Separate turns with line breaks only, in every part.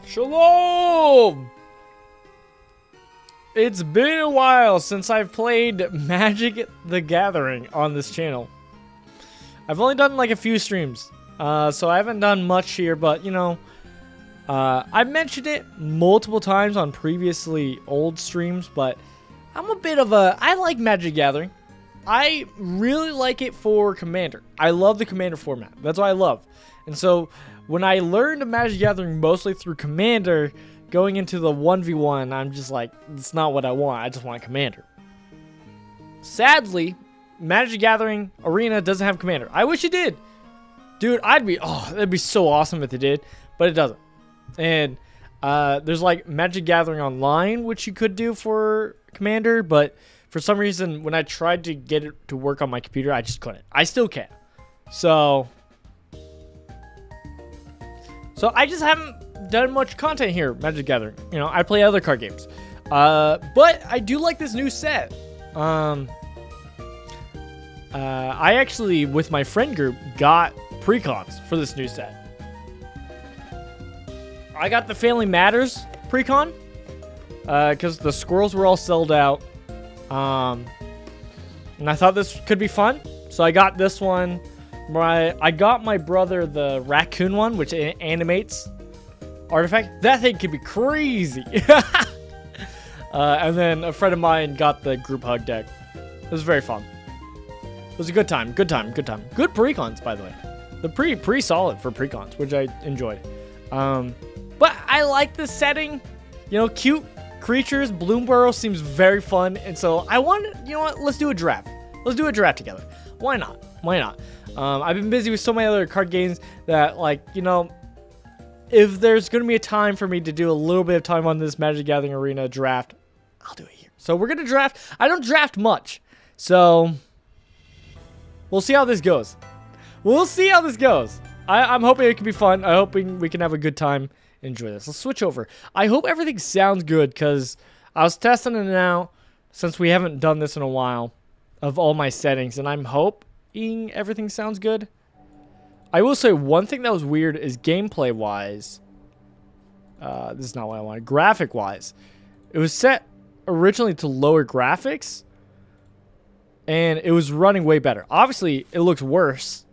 Shalom! It's been a while since I've played Magic the Gathering on this channel. I've only done like a few streams, so I haven't done much here, but you know, I've mentioned it multiple times on previously old streams, but I'm a bit of a... I like Magic the Gathering. I really like it for Commander. I love the Commander format. That's what I love. And so when I learned Magic the Gathering mostly through Commander, going into the 1v1, I'm just like, it's not what I want. I just want Commander. Sadly, Magic the Gathering Arena doesn't have Commander. I wish it did. Dude, that'd be so awesome if it did, but it doesn't. And there's like Magic the Gathering Online, which you could do for Commander, but for some reason, when I tried to get it to work on my computer, I just couldn't. I still can't. So I just haven't done much content here, Magic the Gathering. You know, I play other card games. But I do like this new set. I actually, with my friend group, got precons for this new set. I got the Family Matters precon, because the squirrels were all sold out. And I thought this could be fun, so I got this one. I got my brother the raccoon one, which animates artifact. That thing could be crazy. And then a friend of mine got the group hug deck. It was very fun. It was a good time. Good precons, by the way. The pretty solid for precons, which I enjoyed. But I like the setting. You know, cute creatures. Bloomburrow seems very fun, and so I want. You know what? Let's do a draft. Let's do a draft together. Why not? Why not? I've been busy with so many other card games that, like, you know, if there's going to be a time for me to do a little bit of time on this Magic the Gathering Arena draft, I'll do it here. So we're going to draft. I don't draft much, so we'll see how this goes. I'm hoping it can be fun. I'm hoping we can have a good time. Enjoy this. Let's switch over. I hope everything sounds good, because I was testing it out since we haven't done this in a while of all my settings, and I'm hoping everything sounds good. I will say one thing that was weird is gameplay wise. This is not what I wanted. Graphic wise, it was set originally to lower graphics, and it was running way better. Obviously, it looks worse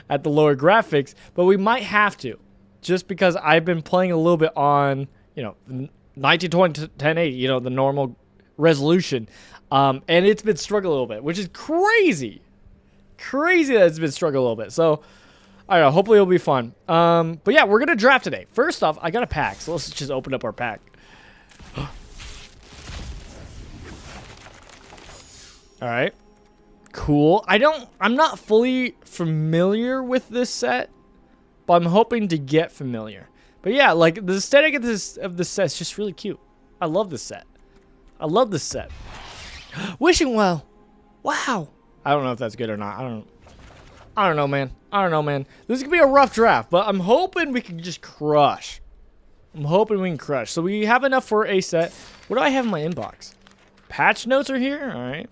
at the lower graphics, but we might have to, just because I've been playing a little bit on, you know, 1920 to 1080, you know, the normal resolution, and it's been struggling a little bit, which is crazy that it's been struggling a little bit. So I don't know, hopefully it'll be fun. But yeah, we're gonna draft today. First off, I got a pack, so let's just open up our pack. All right, cool. I'm not fully familiar with this set, but I'm hoping to get familiar. But yeah, like the aesthetic of this set is just really cute. I love this set. Wishing well. Wow. I don't know if that's good or not. I don't know, man. This is gonna be a rough draft, but I'm hoping we can just crush. So we have enough for a set. What do I have in my inbox? Patch notes are here. All right.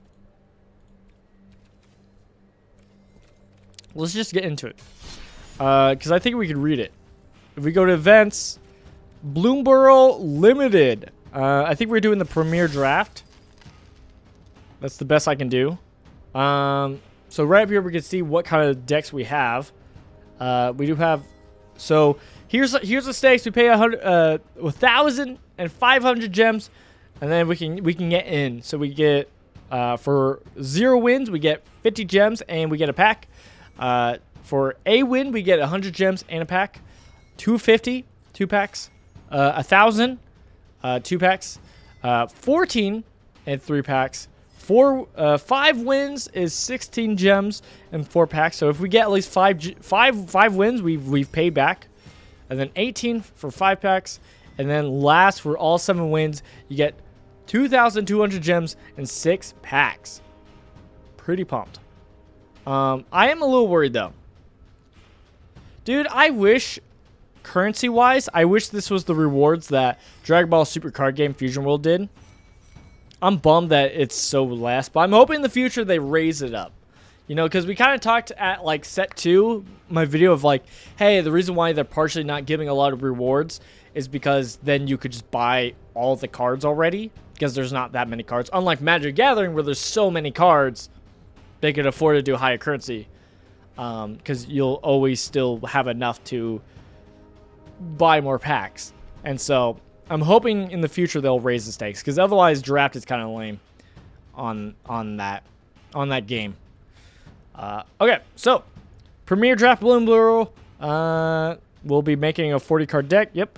Let's just get into it. Because I think we can read it. If we go to events, Bloomburrow Limited. I think we're doing the premier draft. That's the best I can do. So right up here we can see what kind of decks we have. We do have. So here's the stakes. We pay 1,500 gems, and then we can get in. So we get for 0 wins we get 50 gems and we get a pack. For a win, we get 100 gems and a pack. 250, 2 packs. 1,000, 2 packs. 14 and 3 packs. 5 wins is 16 gems and 4 packs. So if we get at least 5 wins, we've paid back. And then 18 for 5 packs. And then last, for all 7 wins, you get 2,200 gems and 6 packs. Pretty pumped. I am a little worried though. Dude, I wish, currency-wise, I wish this was the rewards that Dragon Ball Super Card Game Fusion World did. I'm bummed that it's so less, but I'm hoping in the future they raise it up. You know, because we kind of talked at like set 2, my video of like, hey, the reason why they're partially not giving a lot of rewards is because then you could just buy all the cards already, because there's not that many cards. Unlike Magic Gathering, where there's so many cards, they can afford to do higher currency, because you'll always still have enough to buy more packs. And so I'm hoping in the future they'll raise the stakes, because otherwise draft is kind of lame on that game. Okay, so Premier Draft Bloomburrow. We'll be making a 40 card deck. Yep.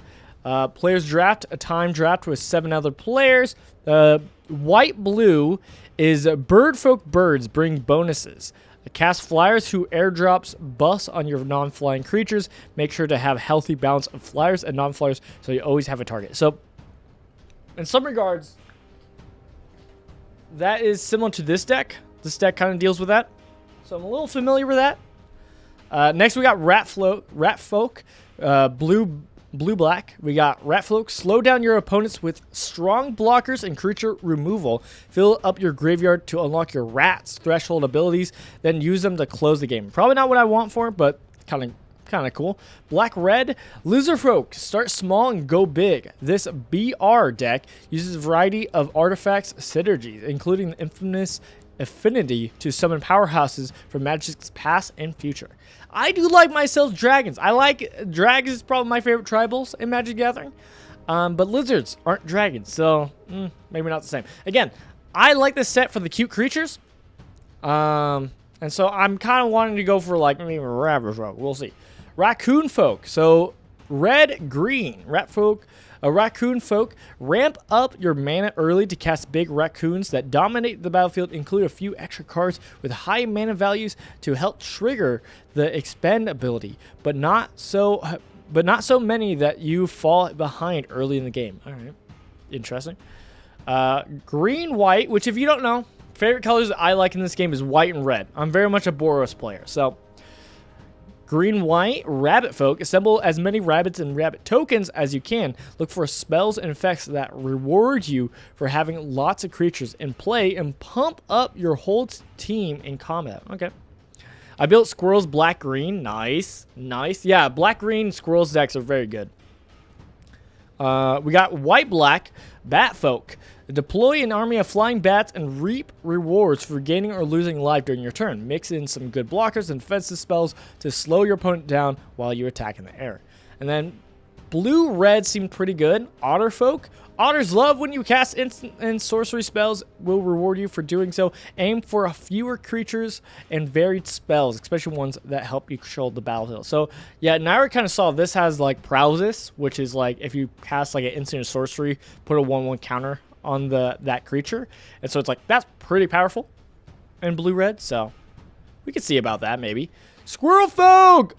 Players draft a time draft with 7 other players. White blue is Birdfolk birds bring bonuses. Cast flyers who airdrops buffs on your non-flying creatures. Make sure to have healthy balance of flyers and non-flyers so you always have a target. So in some regards, that is similar to this deck. This deck kind of deals with that. So I'm a little familiar with that. Next we got Ratfolk, blue-black. We got Ratfolk. Slow down your opponents with strong blockers and creature removal. Fill up your graveyard to unlock your Rat's threshold abilities. Then use them to close the game. Probably not what I want for, but kind of cool. Black-red. Lizardfolk. Start small and go big. This BR deck uses a variety of artifacts synergies, including the infamous affinity to summon powerhouses from Magic's past and future. I do like myself dragons. I like dragons, is probably my favorite tribals in Magic Gathering. But lizards aren't dragons, so maybe not the same. Again, I like this set for the cute creatures. And so I'm kind of wanting to go for like maybe rabbit folk. We'll see. Raccoon folk. So red, green. Raccoon folk. Ramp up your mana early to cast big raccoons that dominate the battlefield. Include a few extra cards with high mana values to help trigger the expend ability, but not so many that you fall behind early in the game. All right, interesting. Green, white, which if you don't know, favorite colors that I like in this game is white and red. I'm very much a Boros player, so. Green, white, rabbit folk. Assemble as many rabbits and rabbit tokens as you can. Look for spells and effects that reward you for having lots of creatures in play and pump up your whole team in combat. Okay. I built squirrels black, green. Nice. Nice. Yeah, black, green squirrels decks are very good. We got white, black, bat folk. Deploy an army of flying bats and reap rewards for gaining or losing life during your turn. Mix in some good blockers and defensive spells to slow your opponent down while you attack in the air. And then blue-red seemed pretty good. Otter folk. Otters love when you cast instant and sorcery spells. Will reward you for doing so. Aim for fewer creatures and varied spells, especially ones that help you control the battlefield. So yeah, now we kind of saw this has like paralysis, which is like if you cast like an instant or sorcery, put a 1/1 counter on that creature, and so it's like that's pretty powerful in blue-red. So we could see about that maybe. Squirrel folk.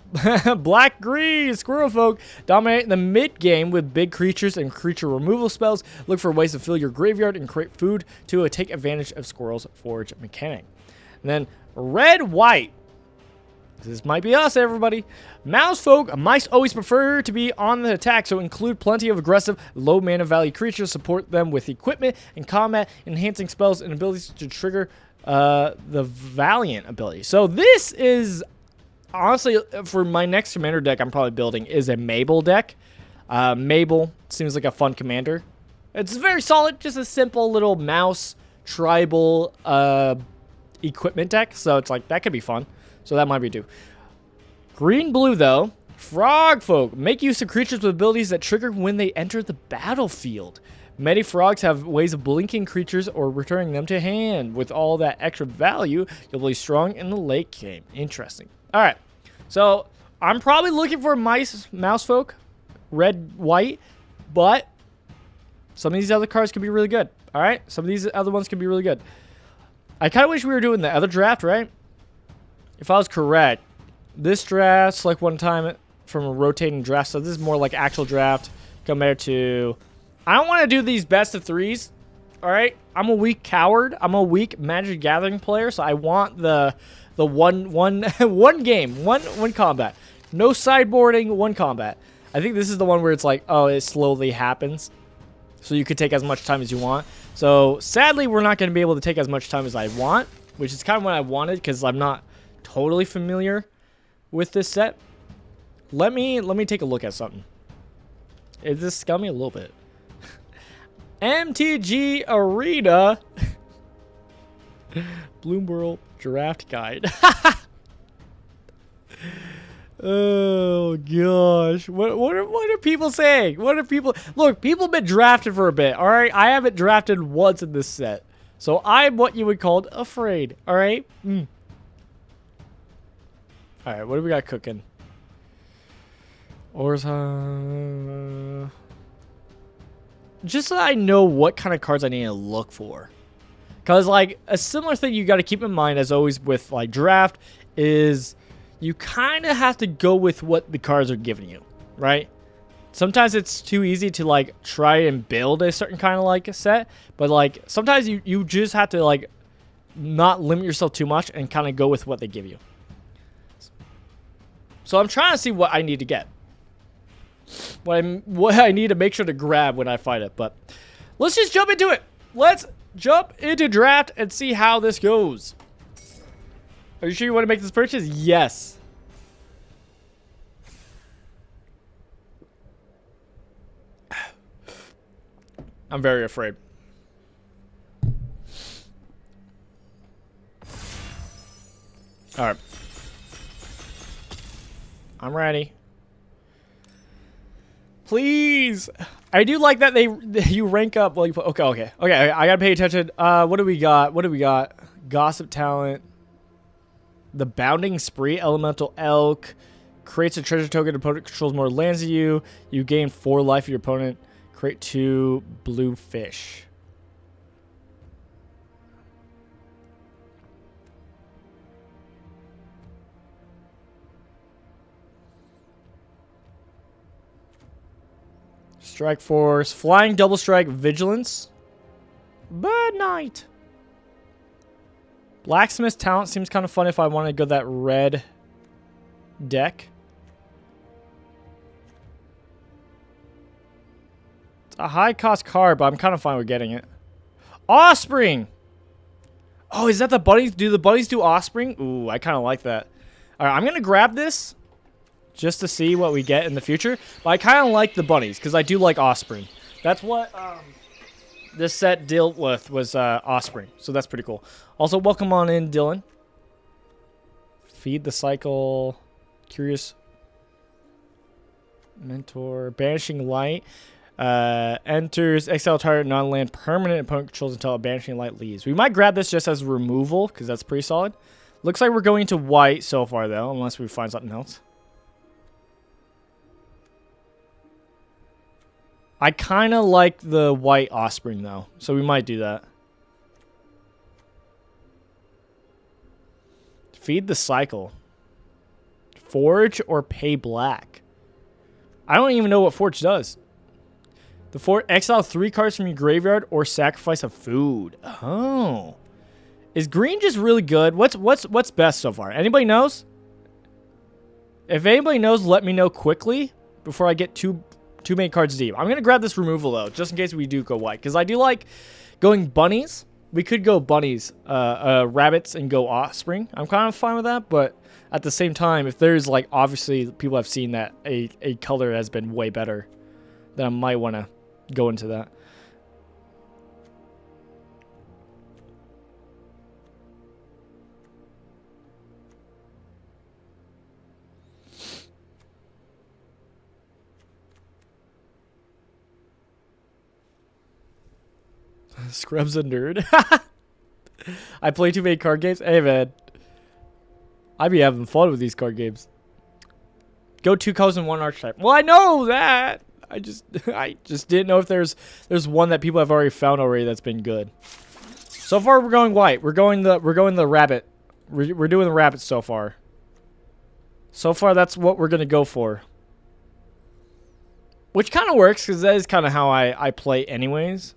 Black, green squirrel folk dominate the mid game with big creatures and creature removal spells. Look for ways to fill your graveyard and create food to take advantage of squirrel's forage mechanic. And then red, white. This might be us, everybody. Mouse folk. Mice always prefer to be on the attack, so include plenty of aggressive, low mana value creatures. Support them with equipment and combat, enhancing spells and abilities to trigger the Valiant ability. So this is, honestly, for my next commander deck I'm probably building is a Mabel deck. Mabel seems like a fun commander. It's very solid, just a simple little mouse tribal equipment deck. So it's like, that could be fun. So that might be due. Green, blue, though. Frog folk. Make use of creatures with abilities that trigger when they enter the battlefield. Many frogs have ways of blinking creatures or returning them to hand. With all that extra value, you'll be strong in the late game. Interesting. All right. So I'm probably looking for mouse folk. Red, white. But some of these other cards could be really good. All right. Some of these other ones could be really good. I kind of wish we were doing the other draft, right? If I was correct, this draft's like one time from a rotating draft, so this is more like actual draft compared to... I don't want to do these best of threes, all right? I'm a weak coward. I'm a weak Magic Gathering player, so I want the one game, one combat. No sideboarding, one combat. I think this is the one where it's like, oh, it slowly happens, so you could take as much time as you want. So sadly, we're not going to be able to take as much time as I want, which is kind of what I wanted because I'm not totally familiar with this set. Let me take a look at something. Is this scummy? A little bit. MTG Arena. Bloomburrow Draft Guide. Oh gosh, what are people saying? What are people? Look, people have been drafted for a bit. All right, I haven't drafted once in this set, so I'm what you would call afraid. All right. All right, what do we got cooking? Orza. Just so I know what kind of cards I need to look for, because like a similar thing you got to keep in mind as always with like draft is. You kind of have to go with what the cards are giving you, right? Sometimes it's too easy to like try and build a certain kind of like a set, but like sometimes you just have to like not limit yourself too much and kind of go with what they give you. So I'm trying to see what I need to get, what I need to make sure to grab when I fight it. But let's just jump into it. Let's jump into draft and see how this goes. Are you sure you want to make this purchase? Yes. I'm very afraid. All right. I'm ready. Please. I do like that you rank up while you put. Okay. I gotta pay attention. What do we got? Gossip talent. The Bounding Spree, Elemental Elk, creates a treasure token. Opponent controls more lands than you. You gain 4 life of your opponent. Create 2 blue fish. Strike Force, Flying Double Strike, Vigilance. Bird Knight. Blacksmith talent seems kind of fun if I want to go that red deck. It's a high cost card, but I'm kind of fine with getting it. Offspring! Oh, is that the bunnies? Do the bunnies do Offspring? Ooh, I kind of like that. Alright, I'm going to grab this just to see what we get in the future. But I kind of like the bunnies because I do like Offspring. That's what this set dealt with was Offspring. So that's pretty cool. Also, welcome on in, Dylan. Feed the Cycle. Curious. Mentor. Banishing Light. Enters. Exile target non-land permanent. Opponent controls until a Banishing Light leaves. We might grab this just as removal because that's pretty solid. Looks like we're going to white so far, though, unless we find something else. I kind of like the white Offspring, though, so we might do that. Feed the Cycle. Forge or pay black? I don't even know what Forge does. The Forge, exile 3 cards from your graveyard or sacrifice a food. Oh. Is green just really good? What's best so far? Anybody knows? If anybody knows, let me know quickly before I get too many cards deep. I'm going to grab this removal, though, just in case we do go white. Because I do like going bunnies. We could go bunnies, rabbits, and go Offspring. I'm kind of fine with that, but at the same time, if there's, like, obviously people have seen that a color has been way better, then I might want to go into that. Scrub's a nerd. I play too many card games. Hey, man. I be having fun with these card games. Go 2 colors and 1 archetype. Well, I know that. I just didn't know if there's one that people have already found already that's been good. So far, we're going white. We're going the rabbit. We're doing the rabbit so far. So far, that's what we're gonna go for. Which kind of works because that is kind of how I play anyways.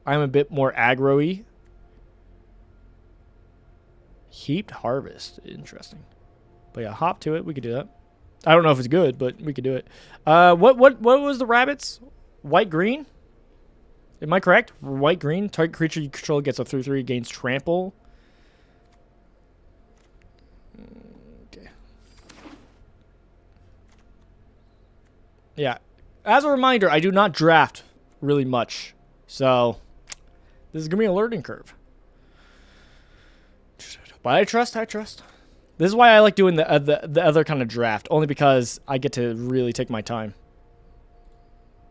I'm a bit more aggro-y. Heaped Harvest. Interesting. But yeah, hop to it. We could do that. I don't know if it's good, but we could do it. What was the rabbits? White green? Am I correct? White green. Target creature you control gets a 3/3, gains trample. Yeah. As a reminder, I do not draft really much. So, this is going to be a learning curve. But I trust. This is why I like doing the other kind of draft. Only because I get to really take my time.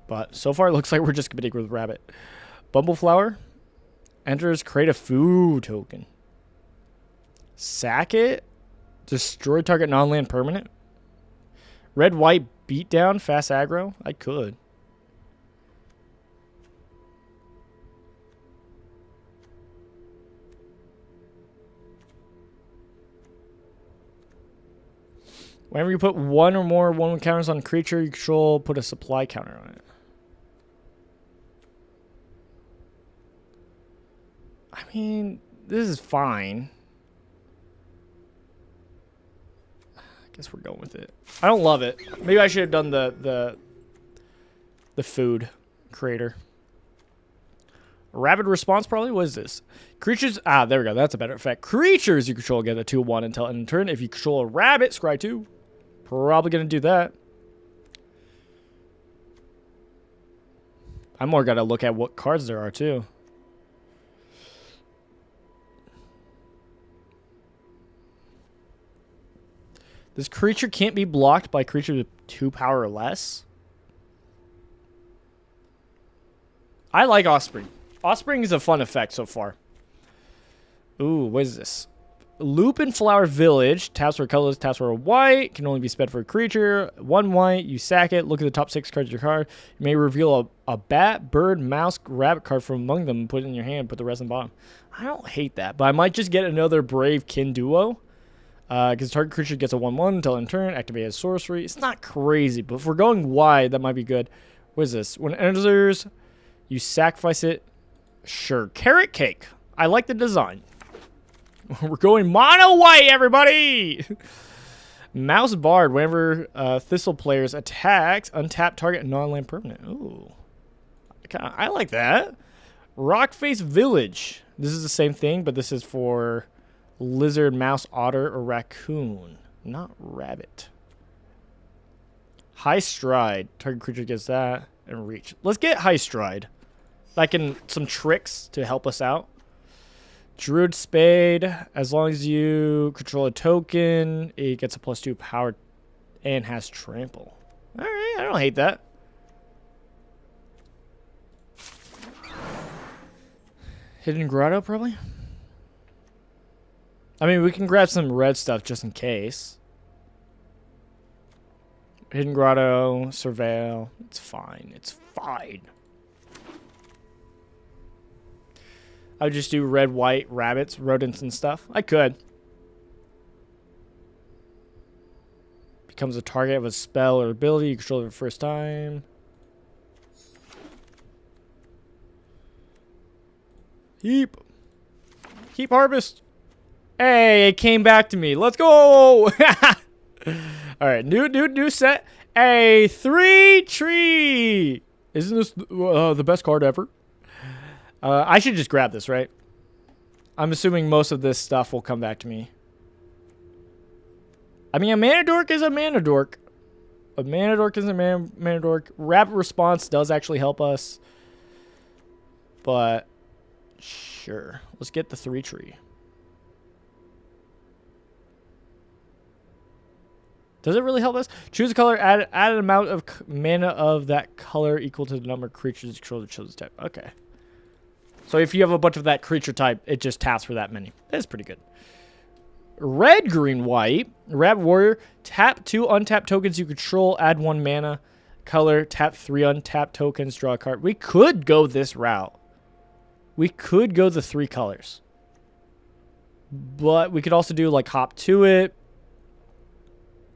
But so far, it looks like we're just competing with Rabbit. Bumbleflower. Enters, create a food token. Sack it. Destroy target non-land permanent. Red, white, beatdown, fast aggro. I could. Whenever you put one or more 1/1 counters on a creature you control, put a supply counter on it. I mean, this is fine. I guess we're going with it. I don't love it. Maybe I should have done the food creator. Rapid response probably? What is this? Creatures. Ah, there we go. That's a better effect. Creatures you control get a 2/1 until end of turn. If you control a rabbit, scry 2. Probably going to do that. I more got to look at what cards there are, too. This creature can't be blocked by creatures with 2 power or less. I like Offspring. Offspring is a fun effect so far. Ooh, what is this? Loop in Flower Village. Taps for colors, taps for a white. Can only be spent for a creature. 1 white. You sack it. Look at the top 6 cards of your card. You may reveal a bat, bird, mouse, rabbit card from among them and put it in your hand. Put the rest in the bottom. I don't hate that, but I might just get another Brave Kin Duo. Because target creature gets a 1/1 until end turn. Activate as sorcery. It's not crazy, but if we're going wide, that might be good. What is this? When it enters, you sacrifice it. Sure. Carrot Cake. I like the design. We're going mono white, everybody! Mouse Bard. Whenever Thistle players attacks, untap target non-land permanent. Ooh. I like that. Rockface Village. This is the same thing, but this is for lizard, mouse, otter, or raccoon. Not rabbit. High Stride. Target creature gets that. And reach. Let's get High Stride. Like in some tricks to help us out. Druid Spade. As long as you control a token, it gets a +2 power and has trample. Alright, I don't hate that. Hidden Grotto, probably? I mean, we can grab some red stuff just in case. Hidden Grotto, Surveil. It's fine. It's fine. I would just do red, white, rabbits, rodents, and stuff. I could. Becomes a target of a spell or ability you control for the first time. Heap. Heap harvest. Hey, it came back to me. Let's go. All right, new set. A 3-tree. Isn't this the best card ever? I should just grab this, right? I'm assuming most of this stuff will come back to me. I mean, a mana dork is a mana dork. A mana dork is a mana dork. Rapid response does actually help us. But, sure. Let's get the 3-tree. Does it really help us? Choose a color, add an amount of mana of that color equal to the number of creatures you control the chosen type. Okay. So if you have a bunch of that creature type, it just taps for that many. That's pretty good. Red, green, white. Rabbit Warrior. Tap 2 untapped tokens you control. Add 1 mana. Color. Tap 3 untapped tokens. Draw a card. We could go this route. We could go the 3 colors. But we could also do like hop to it.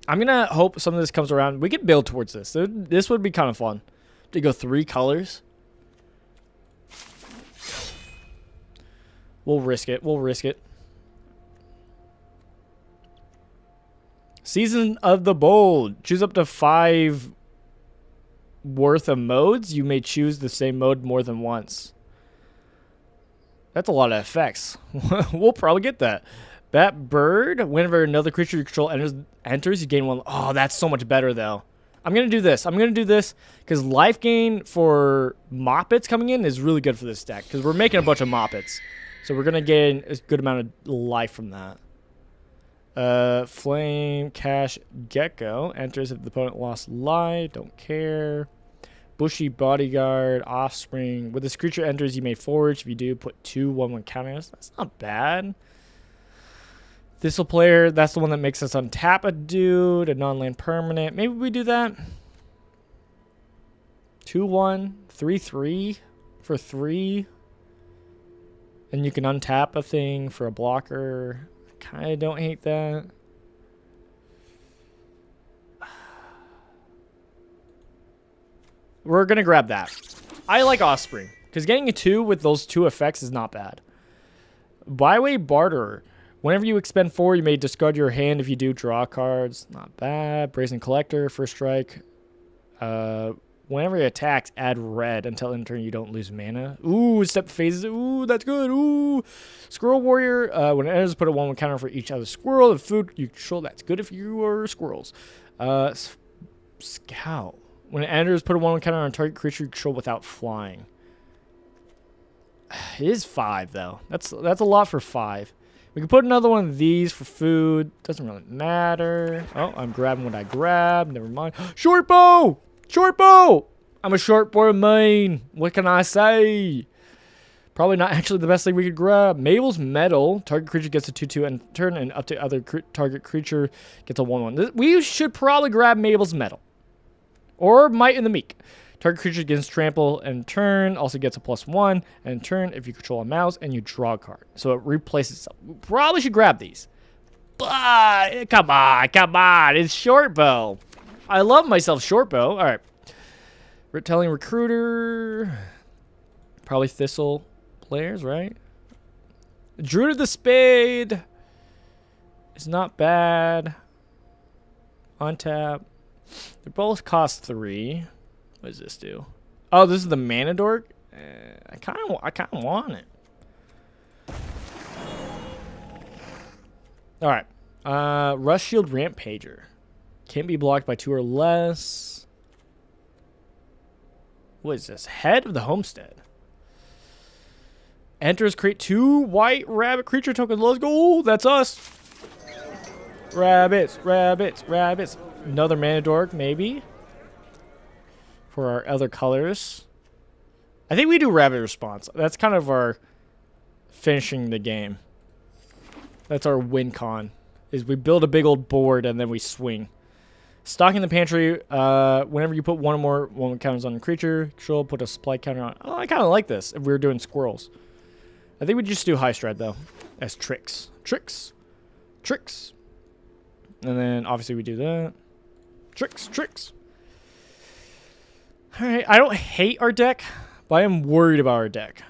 I'm going to hope some of this comes around. We could build towards this. This would be kind of fun. To go 3 colors. We'll risk it. We'll risk it. Season of the Bold. Choose up to 5 worth of modes. You may choose the same mode more than once. That's a lot of effects. We'll probably get that. Bat Bird. Whenever another creature you control enters, you gain 1. Oh, that's so much better, though. I'm going to do this. I'm going to do this because life gain for Moppets coming in is really good for this deck because we're making a bunch of Moppets. So we're going to gain a good amount of life from that. Flame Cash Gecko enters if the opponent lost life. Don't care. Bushy Bodyguard, Offspring. When this creature enters, you may forage. If you do, put 2 1/1 counters. That's not bad. Thistle Player, that's the one that makes us untap a dude, a non-land permanent. Maybe we do that. 2/1, 3/3 for 3. And you can untap a thing for a blocker. Kind of don't hate that. We're going to grab that. I like Offspring. Because getting a 2 with those 2 effects is not bad. Byway Barterer. Whenever you expend 4, you may discard your hand. If you do, draw cards. Not bad. Brazen Collector, first strike. Whenever he attacks, add red until in turn you don't lose mana. Ooh, step phases. Ooh, that's good. Ooh. Squirrel Warrior. When it enters, put a 1/1 counter for each other squirrel. The food you control, that's good if you are squirrels. Scout. When it enters, put a 1/1 counter on target creature you control without flying. It is 5, though. That's a lot for 5. We can put another one of these for food. Doesn't really matter. Oh, I'm grabbing what I grabbed. Never mind. Short bow! Short bow! I'm a short bow main. What can I say? Probably not actually the best thing we could grab. Mabel's Metal. Target creature gets a 2/2 and turn, and up to other target creature gets a 1/1. We should probably grab Mabel's Metal. Or Might in the Meek. Target creature gets trample and turn. Also gets a +1 and turn if you control a mouse and you draw a card. So it replaces itself. We probably should grab these. But come on. It's short bow. I love myself short bow. All right. Retelling Recruiter. Probably Thistle players, right? Druid of the Spade. It's not bad. Untap. They both cost 3. What does this do? Oh, this is the Mana Dork. I kind of want it. All right. Rust Shield Rampager. Can't be blocked by 2 or less. What is this? Head of the Homestead. Enters, create 2 white rabbit creature tokens. Let's go. That's us. Rabbits. Another Mana Dork, maybe. For our other colors. I think we do Rabbit Response. That's kind of our finishing the game. That's our win con. Is we build a big old board and then we swing. Stocking the pantry. Whenever you put 1 or more 1 counters on a creature, control, put a supply counter on. Oh, I kind of like this if we were doing squirrels. I think we just do High Stride though. As tricks. And then obviously we do that. Tricks. Alright, I don't hate our deck, but I am worried about our deck.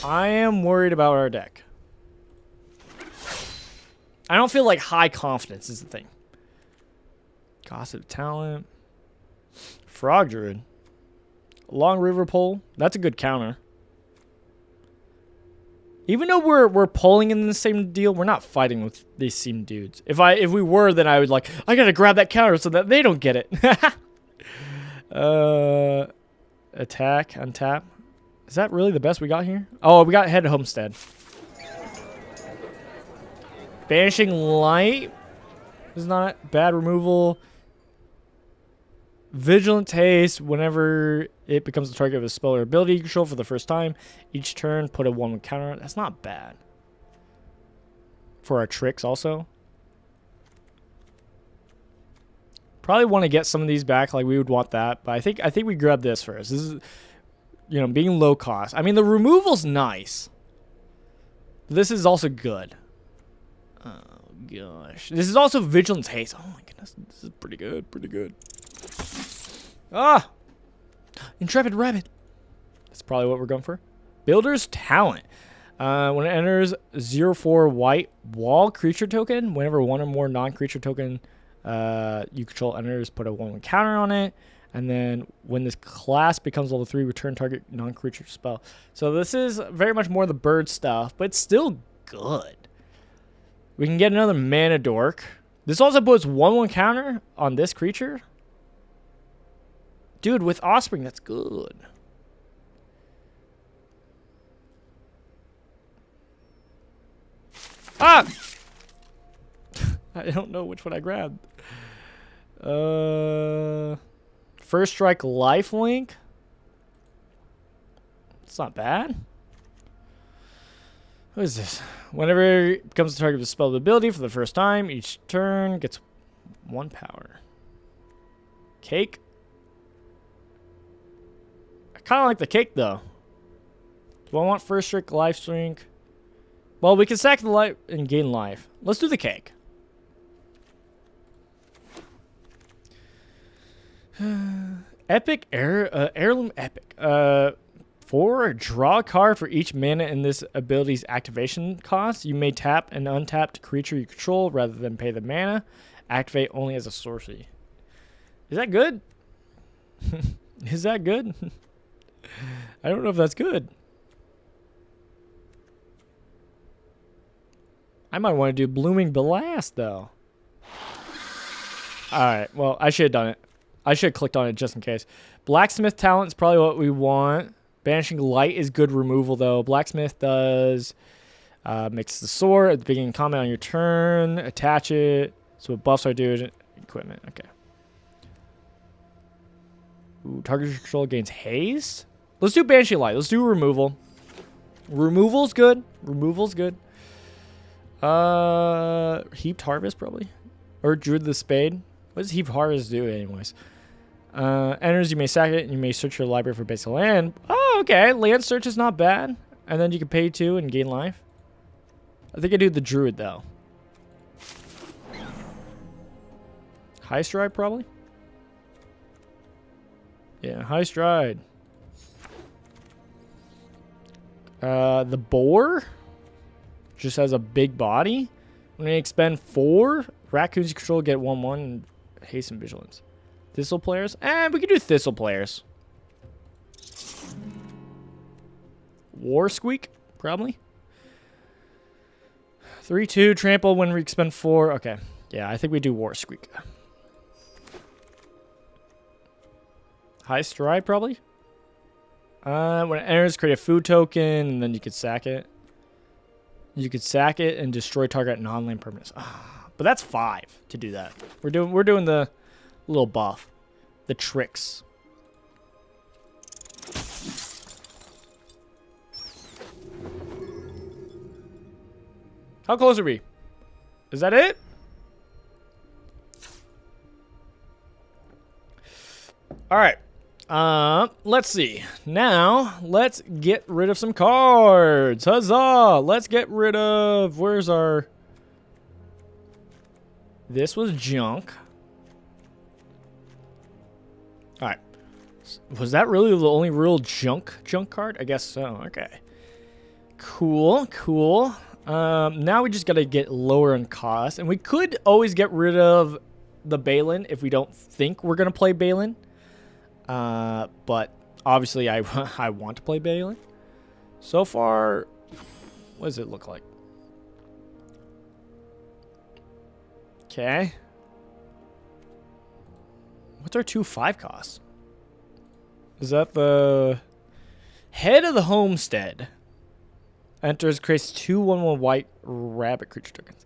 I don't feel like high confidence is the thing. Gossip Talent. Frog Druid. Long River Pole. That's a good counter. Even though we're pulling in the same deal, we're not fighting with these same dudes. If we were, then I would I gotta grab that counter so that they don't get it. Attack, untap. Is that really the best we got here? Oh, we got Head Homestead. Banishing Light is not bad removal. Vigilant Haste, whenever it becomes the target of a spell or ability you control for the first time, each turn put a 1/1 counter. That's not bad. For our tricks also. Probably want to get some of these back, like we would want that, but I think we grab this first. This is, being low cost. I mean, the removal's nice. This is also good. Oh gosh. This is also Vigilance Haste. Oh my goodness. This is pretty good. Ah! Intrepid Rabbit. That's probably what we're going for. Builder's Talent. When it enters 0/4 white wall creature token, whenever 1 or more non-creature token you control enters, put a 1/1 counter on it. And then when this class becomes level 3, return target non-creature spell. So this is very much more the bird stuff, but it's still good. We can get another Mana Dork. This also puts 1/1 counter on this creature. Dude, with Offspring, that's good. Ah! I don't know which one I grabbed. First Strike Lifelink. It's not bad. What is this? Whenever it becomes the target of a spell ability for the first time, each turn gets 1 power. Cake. I kind of like the cake though. Do I want First Strike Lifelink? Well, we can sack the life and gain life. Let's do the cake. Epic heirloom epic. 4, draw a card for each mana in this ability's activation cost. You may tap an untapped creature you control rather than pay the mana. Activate only as a sorcery. Is that good? Is that good? I don't know if that's good. I might want to do Blooming Blast, though. Alright, well, I should have done it. I should have clicked on it just in case. Blacksmith Talent is probably what we want. Banishing Light is good removal, though. Blacksmith does makes the sword at the beginning of combat on your turn. Attach it. So what buffs are doing. Equipment. Okay. Ooh, target you control gains haste. Let's do Banishing Light. Let's do removal. Removal's good. Removal's good. Heaped Harvest, probably. Or Druid the Spade. What does Heaped Harvest do, anyways? Enters, you may sack it, and you may search your library for basic land. Oh, okay. Land search is not bad. And then you can pay 2 and gain life. I think I do the Druid, though. High Stride, probably? Yeah, High Stride. The Boar just has a big body. When you expend 4, raccoons you control get 1/1 and haste and vigilance. Thistle players? We can do Thistle players. War Squeak, probably. 3/2, trample when we expend 4. Okay. Yeah, I think we do War Squeak. High Stride, probably. When it enters, create a food token, and then you could sack it. You could sack it and destroy target non-land permanents. But that's 5 to do that. We're doing the little buff, the tricks. How close are we? Is that it? All right. Let's see. Now, let's get rid of some cards. Huzzah! Let's get rid of... Where's our... This was junk. Alright. Was that really the only real junk card? I guess so. Okay. Cool, cool. Now we just gotta get lower in cost. And we could always get rid of the Balin if we don't think we're gonna play Balin. But obviously I want to play Balin. So far, what does it look like? Okay. What's our 2/5 cost? Is that the Head of the Homestead? Enters, creates 2/1/1 white rabbit creature tokens.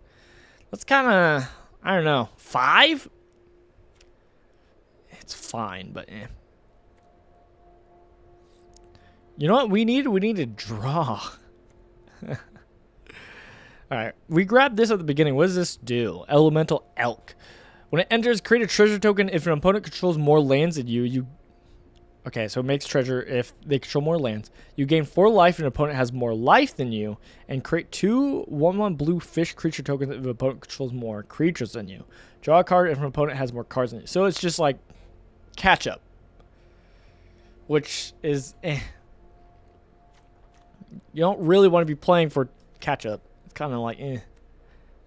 That's kind of, I don't know, 5? It's fine, but eh. You know what we need? We need to draw. Alright, we grabbed this at the beginning. What does this do? Elemental Elk. When it enters, create a treasure token. If an opponent controls more lands than you... Okay, so it makes treasure if they control more lands. You gain 4 life if an opponent has more life than you. And create 2/1/1 blue fish creature tokens if an opponent controls more creatures than you. Draw a card if an opponent has more cards than you. So it's just like catch up. Which is eh. You don't really want to be playing for catch up. It's kind of like eh.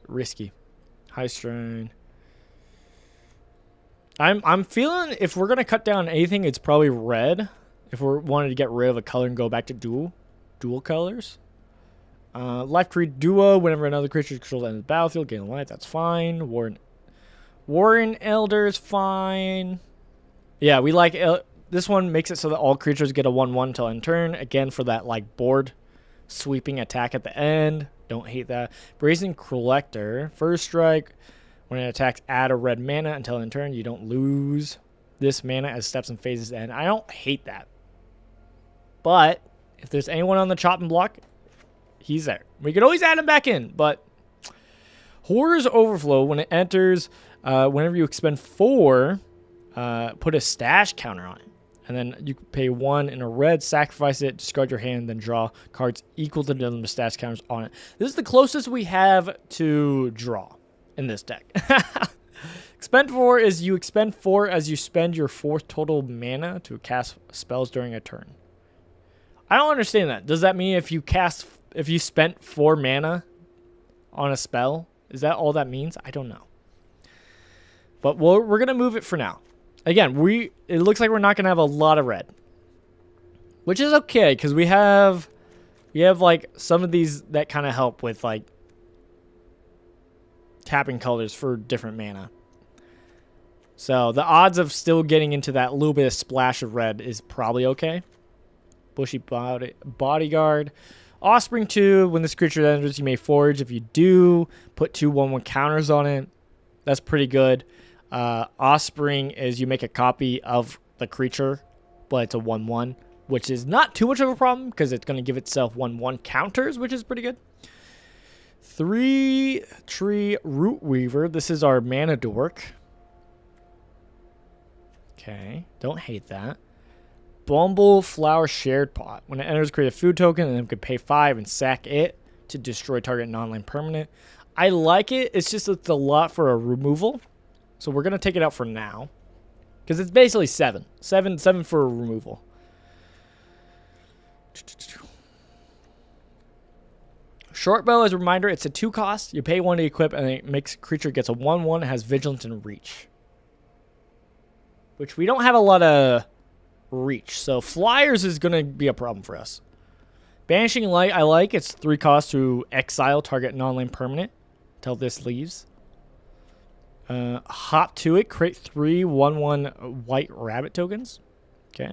Risky. High strain. I'm feeling if we're gonna cut down anything, it's probably red. If we're wanting to get rid of a color and go back to dual colors. Life create duo whenever another creature controls the end of the battlefield, gain life. That's fine. War Warren Elder's fine. Yeah, we like this one. Makes it so that all creatures get a 1/1 until end turn. Again, for that like board sweeping attack at the end. Don't hate that. Brazen Collector. First strike. When it attacks, add a red mana until end turn. You don't lose this mana as steps and phases end. I don't hate that. But if there's anyone on the chopping block, he's there. We could always add him back in, but Horror's Overflow, when it enters, whenever you expend 4, put a stash counter on it. And then you pay 1 in a red, sacrifice it, discard your hand, then draw cards equal to the number of stash counters on it. This is the closest we have to draw in this deck. Expend 4 is you expend 4 as you spend your 4th total mana to cast spells during a turn. I don't understand that. Does that mean if you spent 4 mana on a spell, is that all that means? I don't know. But we're gonna move it for now. Again, it looks like we're not gonna have a lot of red, which is okay because we have like some of these that kind of help with like tapping colors for different mana. So the odds of still getting into that little bit of splash of red is probably okay. Bushy Bodyguard. Offspring 2, when this creature enters, you may forge. If you do, put 2 1/1 counters on it. That's pretty good. Offspring is you make a copy of the creature, but it's a 1/1, which is not too much of a problem because it's going to give itself 1/1 counters, which is pretty good. 3 Tree Root Weaver. This is our mana dork. Okay, don't hate that. Bumble Flower Shared Pot. When it enters, create a food token, and then we can pay 5 and sack it to destroy target non-land permanent. I like it. It's just it's a lot for a removal, so we're gonna take it out for now, because it's basically 7 for a removal. Shortbow, as a reminder, it's a 2 cost. You pay 1 to equip, and it makes creature gets a 1/1. It has vigilance and reach, which we don't have a lot of reach, so flyers is going to be a problem for us. Banishing Light, I like. It's 3 costs to exile target non-land permanent until this leaves. Hop to it, create 3 1/1 white rabbit tokens. Okay.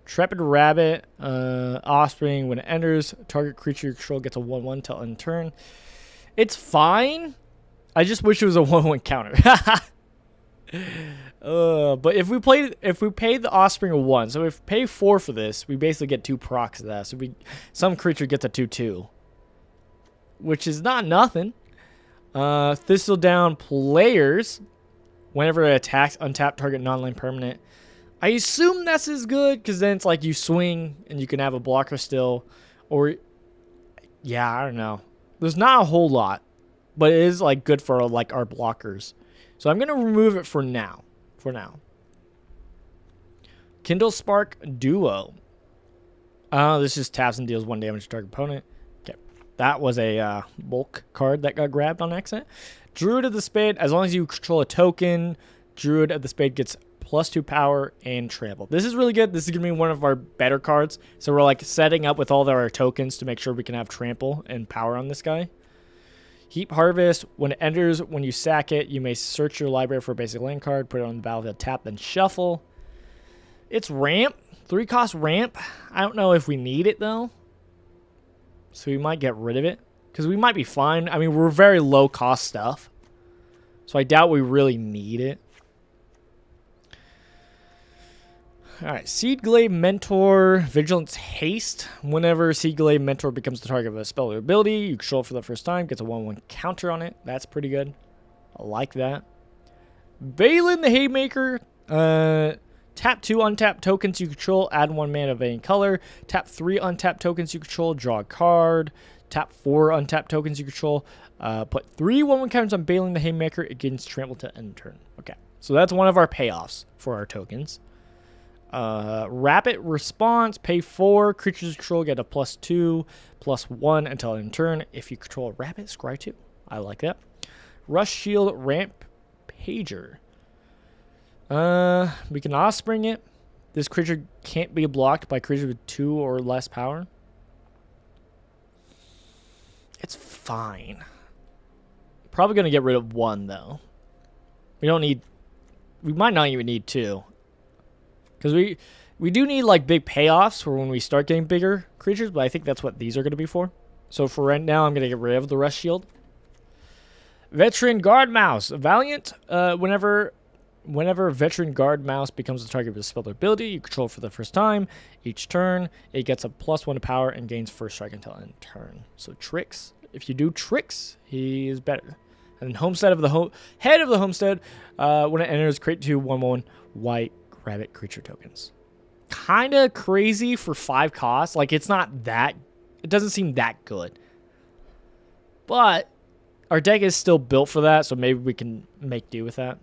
Trepid Rabbit, Offspring, when it enters, target creature you control gets a 1/1 till end turn. It's fine. I just wish it was a 1/1 counter. But if we paid the Offspring a 1, so if we pay 4 for this, we basically get 2 procs of that. So some creature gets a 2/2, which is not nothing. Thistledown Players, whenever it attacks, untap target non-land permanent. I assume that's as good because then it's like you swing and you can have a blocker still, or yeah, I don't know. There's not a whole lot, but it is like good for like our blockers. So I'm gonna remove it for now. Kindle Spark Duo. This just taps and deals 1 damage to target opponent. Okay, that was a bulk card that got grabbed on accident. Druid of the Spade. As long as you control a token, Druid of the Spade gets +2 power and trample. This is really good. This is gonna be one of our better cards. So we're like setting up with all of our tokens to make sure we can have trample and power on this guy. Heap Harvest, when it enters, when you sack it, you may search your library for a basic land card, put it on the battlefield, tap, then shuffle. It's ramp, 3 cost ramp. I don't know if we need it though, so we might get rid of it because we might be fine. I mean, we're very low cost stuff, so I doubt we really need it. All right, Seedglade Mentor, Vigilance Haste. Whenever Seedglade Mentor becomes the target of a spell or ability you control for the first time, gets a 1/1 counter on it. That's pretty good. I like that. Balin the Haymaker. Tap 2 untapped tokens you control, add 1 mana of any color. Tap 3 untapped tokens you control, draw a card. Tap 4 untapped tokens you control. Put 3 1/1 counters on Balin the Haymaker against trample to end turn. Okay, so that's one of our payoffs for our tokens. Rapid Response, pay 4, creatures you control get a +2/+1 until end turn. If you control a rabbit, scry 2. I like that. Rush Shield Ramp Pager. We can Offspring it. This creature can't be blocked by creatures with 2 or less power. It's fine. Probably going to get rid of 1 though. We don't need... We might not even need 2. Because we do need, like, big payoffs for when we start getting bigger creatures, but I think that's what these are going to be for. So for right now, I'm going to get rid of the Rest Shield. Veteran Guard Mouse. Valiant, whenever Veteran Guard Mouse becomes the target of a spell ability you control for the first time, each turn, it gets a +1 to power and gains first strike until end turn. So tricks. If you do tricks, he is better. And then Homestead of the Head of the Homestead, when it enters, create 2 1/1 white rabbit creature tokens. Kind of crazy for 5 costs. Like, it's not that... It doesn't seem that good. But our deck is still built for that, so maybe we can make do with that.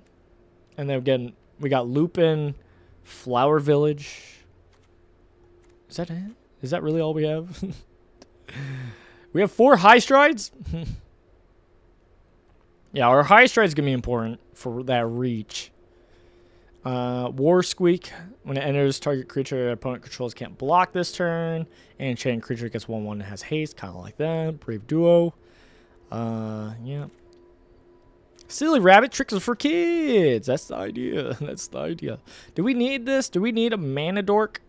And then again, we got Lupin, Flower Village. Is that it? Is that really all we have? We have 4 High Strides? Yeah, our High Stride's going to be important for that reach. War Squeak. When it enters, target creature opponent controls can't block this turn. And chain creature gets 1/1 and has haste, kind of like that. Brave Duo. Yeah. Silly Rabbit Tricks are for kids. That's the idea. That's the idea. Do we need this? Do we need a Mana Dork?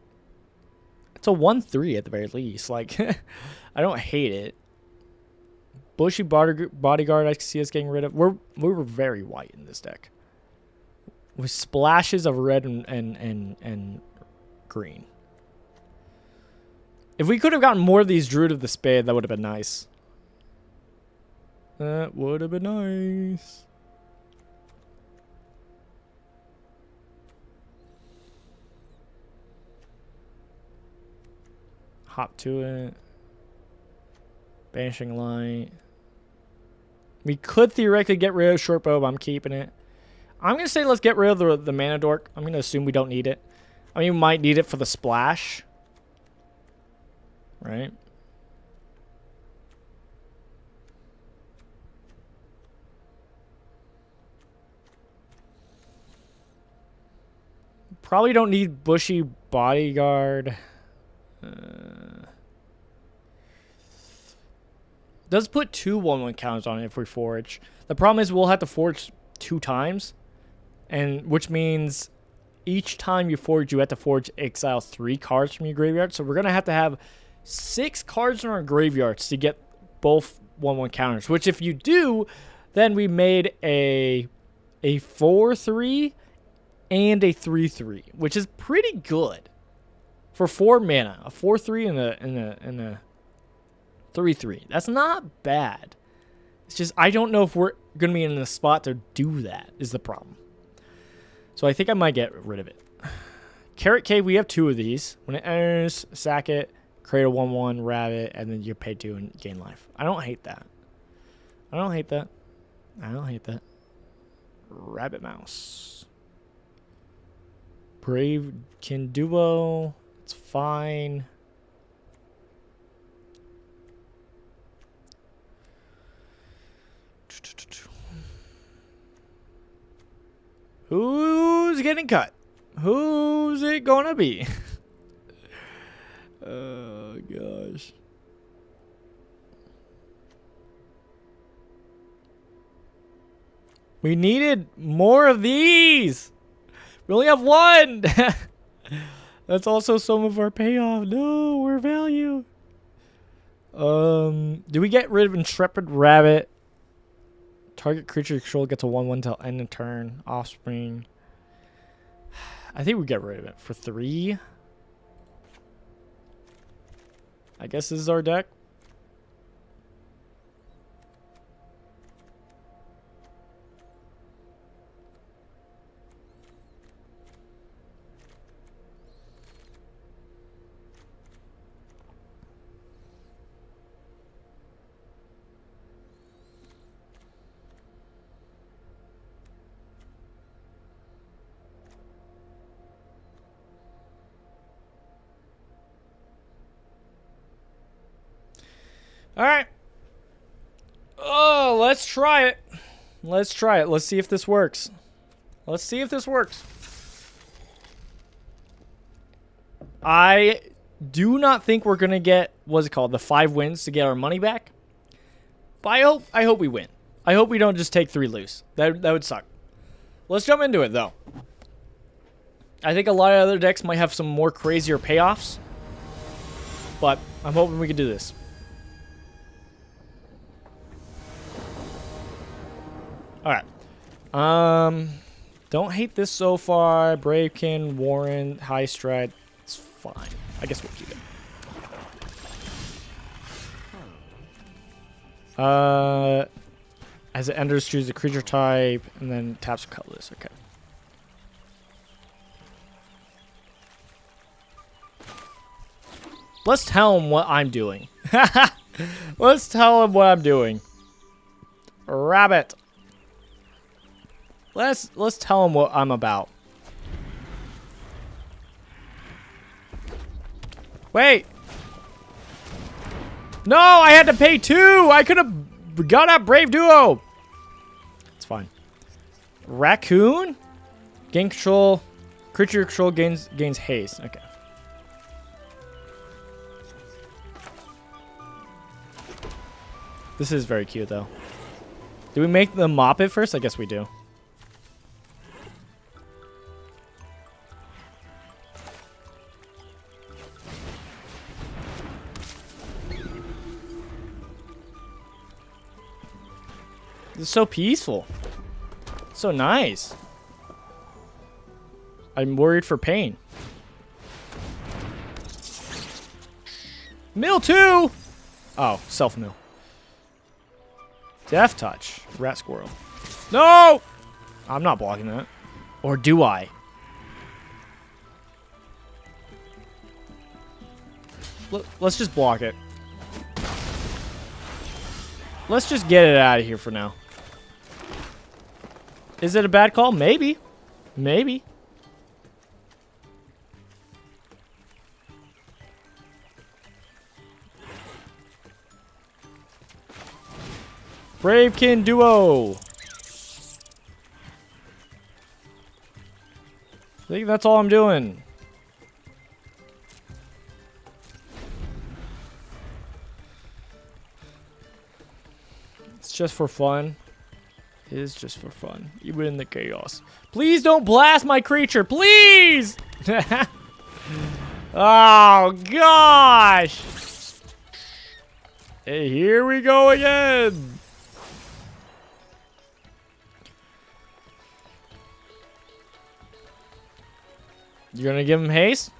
It's a 1/3 at the very least. Like, I don't hate it. Bushy Bodyguard, I can see us getting rid of. We were very white in this deck. With splashes of red and green. If we could have gotten more of these Druid of the Spade, that would have been nice. That would have been nice. Hop to it. Banishing Light. We could theoretically get rid of Shortbow, but I'm keeping it. I'm going to say let's get rid of the Mana Dork. I'm going to assume we don't need it. I mean, we might need it for the splash. Right? Probably don't need Bushy Bodyguard. Does put 2 1/1 counters on it if we forge. The problem is we'll have to forge 2 times. And which means each time you forge, you have to forge exile 3 cards from your graveyard. So we're going to have 6 cards in our graveyards to get both 1/1 counters. Which if you do, then we made a 4/3 and a 3/3, which is pretty good for 4 mana. A 4/3 and a 3/3. That's not bad. It's just I don't know if we're going to be in the spot to do that is the problem. So I think I might get rid of it. Carrot Cave, we have 2 of these. When it enters, sack it, create a 1/1 rabbit, and then you pay 2 and gain life. I don't hate that. I don't hate that. I don't hate that. Rabbit Mouse. Brave Kin Duo. It's fine. Who's getting cut? Who's it gonna be? Oh, gosh. We needed more of these. We only have 1. That's also some of our payoff. No, we're value. Do we get rid of Intrepid Rabbit? Target creature control gets a 1/1 till end of turn. Offspring. I think we get rid of it for 3. I guess this is our deck. All right. Oh, let's try it. Let's try it. Let's see if this works. Let's see if this works. I do not think we're going to get, what's it called, the 5 wins to get our money back. But I hope we win. I hope we don't just take 3 loose. That would suck. let's jump into it, though. I think a lot of other decks might have some more crazier payoffs. But I'm hoping we can do this. Alright. Don't hate this so far. Bravekin, Warren, High Stride. It's fine. I guess we'll keep it. As it enters, choose the creature type, and then taps Cutlass. Okay. Let's tell him what I'm doing. Let's tell him what I'm doing. Rabbit. Let's tell him what I'm about. Wait. No, I had to pay 2. I could have got out Brave Duo. It's fine. Raccoon? Gain control. Creature control gains haste. Okay. This is very cute, though. Do we make the mop it first? I guess we do. This is so peaceful. So nice. I'm worried for pain. Mill 2! Oh, self-mill. Death Touch. Rat Squirrel. No! I'm not blocking that. Or do I? Let's just block it. Let's just get it out of here for now. Is it a bad call? Maybe. Maybe. Bravekin Duo. I think that's all I'm doing. It's just for fun. It is just for fun. Even in the chaos. Please don't blast my creature. Please! Oh, gosh! Hey, here we go again. You're gonna give him haste?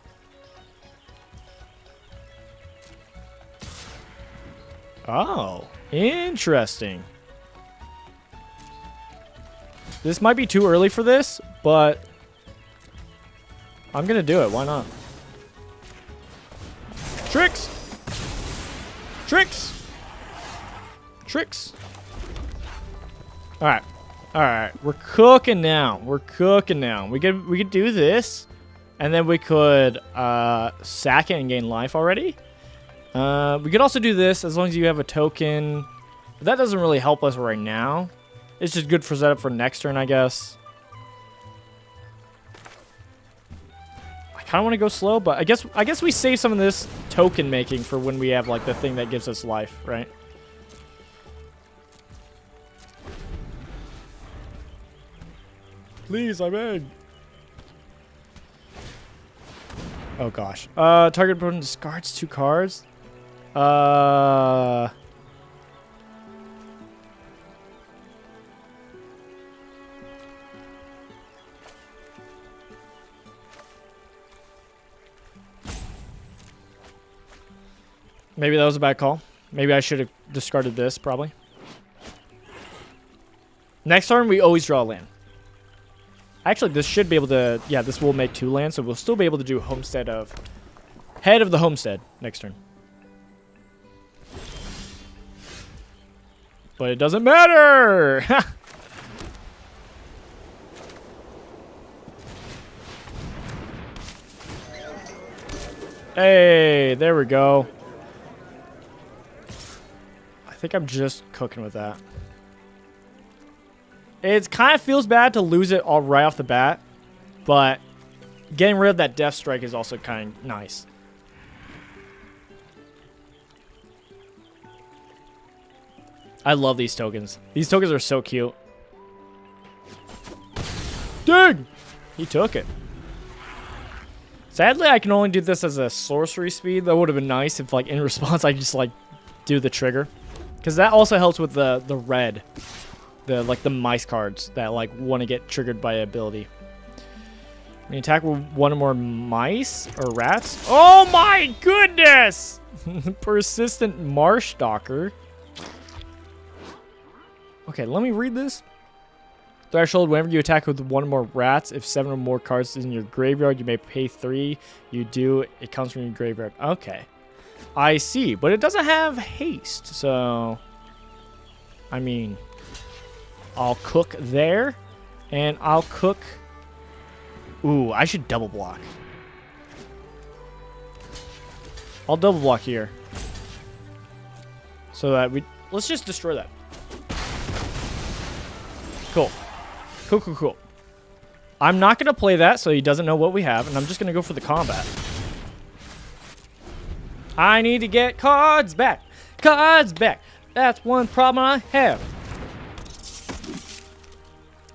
Oh, interesting. This might be too early for this, but I'm gonna do it. Why not? Tricks! Tricks! Tricks! Alright. Alright. We're cooking now. We're cooking now. We could do this. And then we could sack it and gain life already. We could also do this as long as you have a token. But that doesn't really help us right now. It's just good for setup for next turn, I guess. I kind of want to go slow, but I guess we save some of this token making for when we have like the thing that gives us life, right? Please, I beg. Oh gosh. Target opponent discards 2 cards. Maybe that was a bad call. Maybe I should have discarded this, probably. Next turn, we always draw a land. Actually, this should be able to... Yeah, this will make 2 lands, so we'll still be able to do Homestead of... Head of the Homestead next turn. But it doesn't matter! Hey, there we go. I think I'm just cooking with that. It kind of feels bad to lose it all right off the bat, but getting rid of that Death Strike is also kind of nice. I love these tokens. These tokens are so cute. Dang! He took it. Sadly, I can only do this as a sorcery speed. That would have been nice if, like, in response, I just, like, do the trigger. Because that also helps with the red. The mice cards that, like, want to get triggered by ability. When you attack with one or more mice or rats. Oh my goodness! Persistent marsh stalker. Okay, let me read this. Threshold, whenever you attack with one or more rats, if 7 or more cards is in your graveyard, you may pay 3. You do, it comes from your graveyard. Okay. I see, but it doesn't have haste, so... I mean... I'll cook there, and I'll cook... Ooh, I should double block. I'll double block here. So that we... Let's just destroy that. Cool. Cool. I'm not going to play that so he doesn't know what we have, and I'm just going to go for the combat. I need to get cards back. Cards back. That's one problem I have.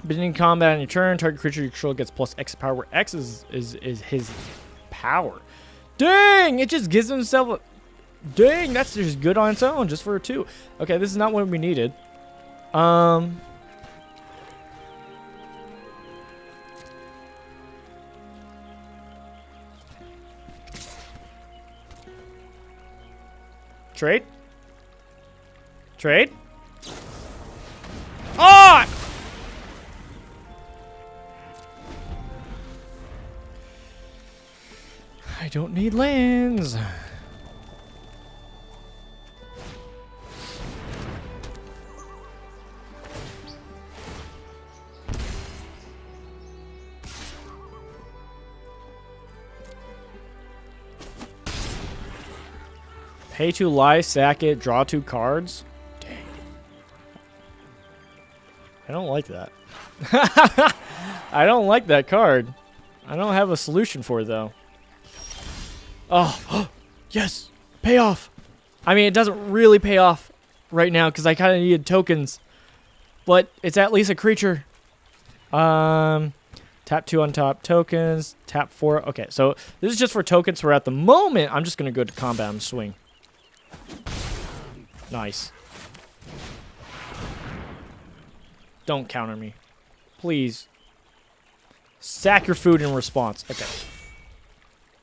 Beginning combat on your turn, target creature you control gets plus X power, where X is his power. Dang! It just gives himself a... Dang, that's just good on its own, just for a 2. Okay, this is not what we needed. Trade? Trade? Oh! I don't need lands. Pay 2 life, sack it, draw 2 cards. Dang. I don't like that. I don't like that card. I don't have a solution for it, though. Oh, yes! Payoff! I mean, it doesn't really pay off right now because I kind of needed tokens. But it's at least a creature. Tap 2 on top tokens. Tap 4. Okay, so this is just for tokens where at the moment, I'm just going to go to combat and swing. Nice. Don't counter me. Please. Sack your food in response. Okay.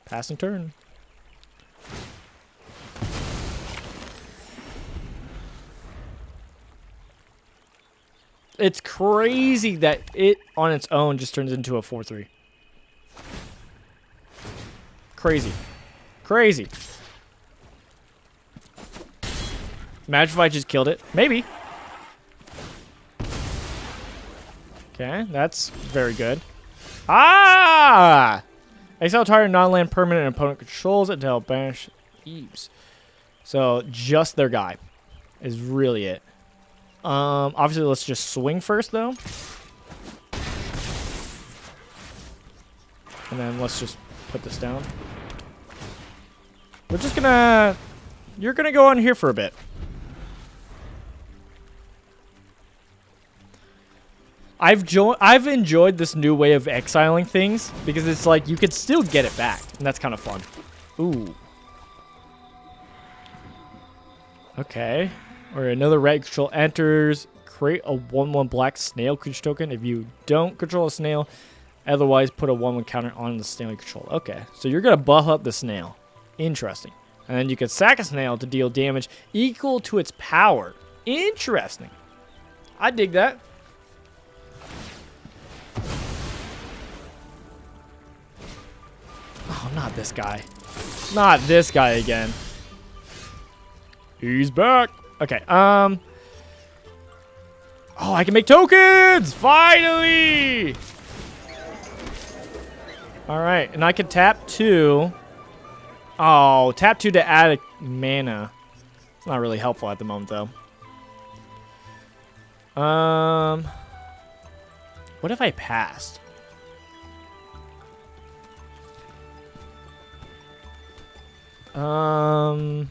Passing turn. It's crazy that it on its own just turns into a 4/3. Crazy. Crazy. Imagine if I just killed it. Maybe. Okay, that's very good. Ah! Exile target non-land permanent and opponent controls it to help banish Eves. So just their guy is really it. Obviously, let's just swing first, though. And then let's just put this down. We're just gonna... You're gonna go on here for a bit. I've enjoyed this new way of exiling things because it's like you could still get it back, and that's kind of fun. Ooh. Okay. Or another red control enters. Create a 1/1 black snail creature token. If you don't control a snail, otherwise put a 1/1 counter on the snail you control. Okay, so you're gonna buff up the snail. Interesting. And then you can sack a snail to deal damage equal to its power. Interesting. I dig that. Oh, not this guy. Not this guy again. He's back. Okay, oh, I can make tokens! Finally! Alright, and I can tap 2. Oh, tap 2 to add a mana. It's not really helpful at the moment, though. What if I passed? Um...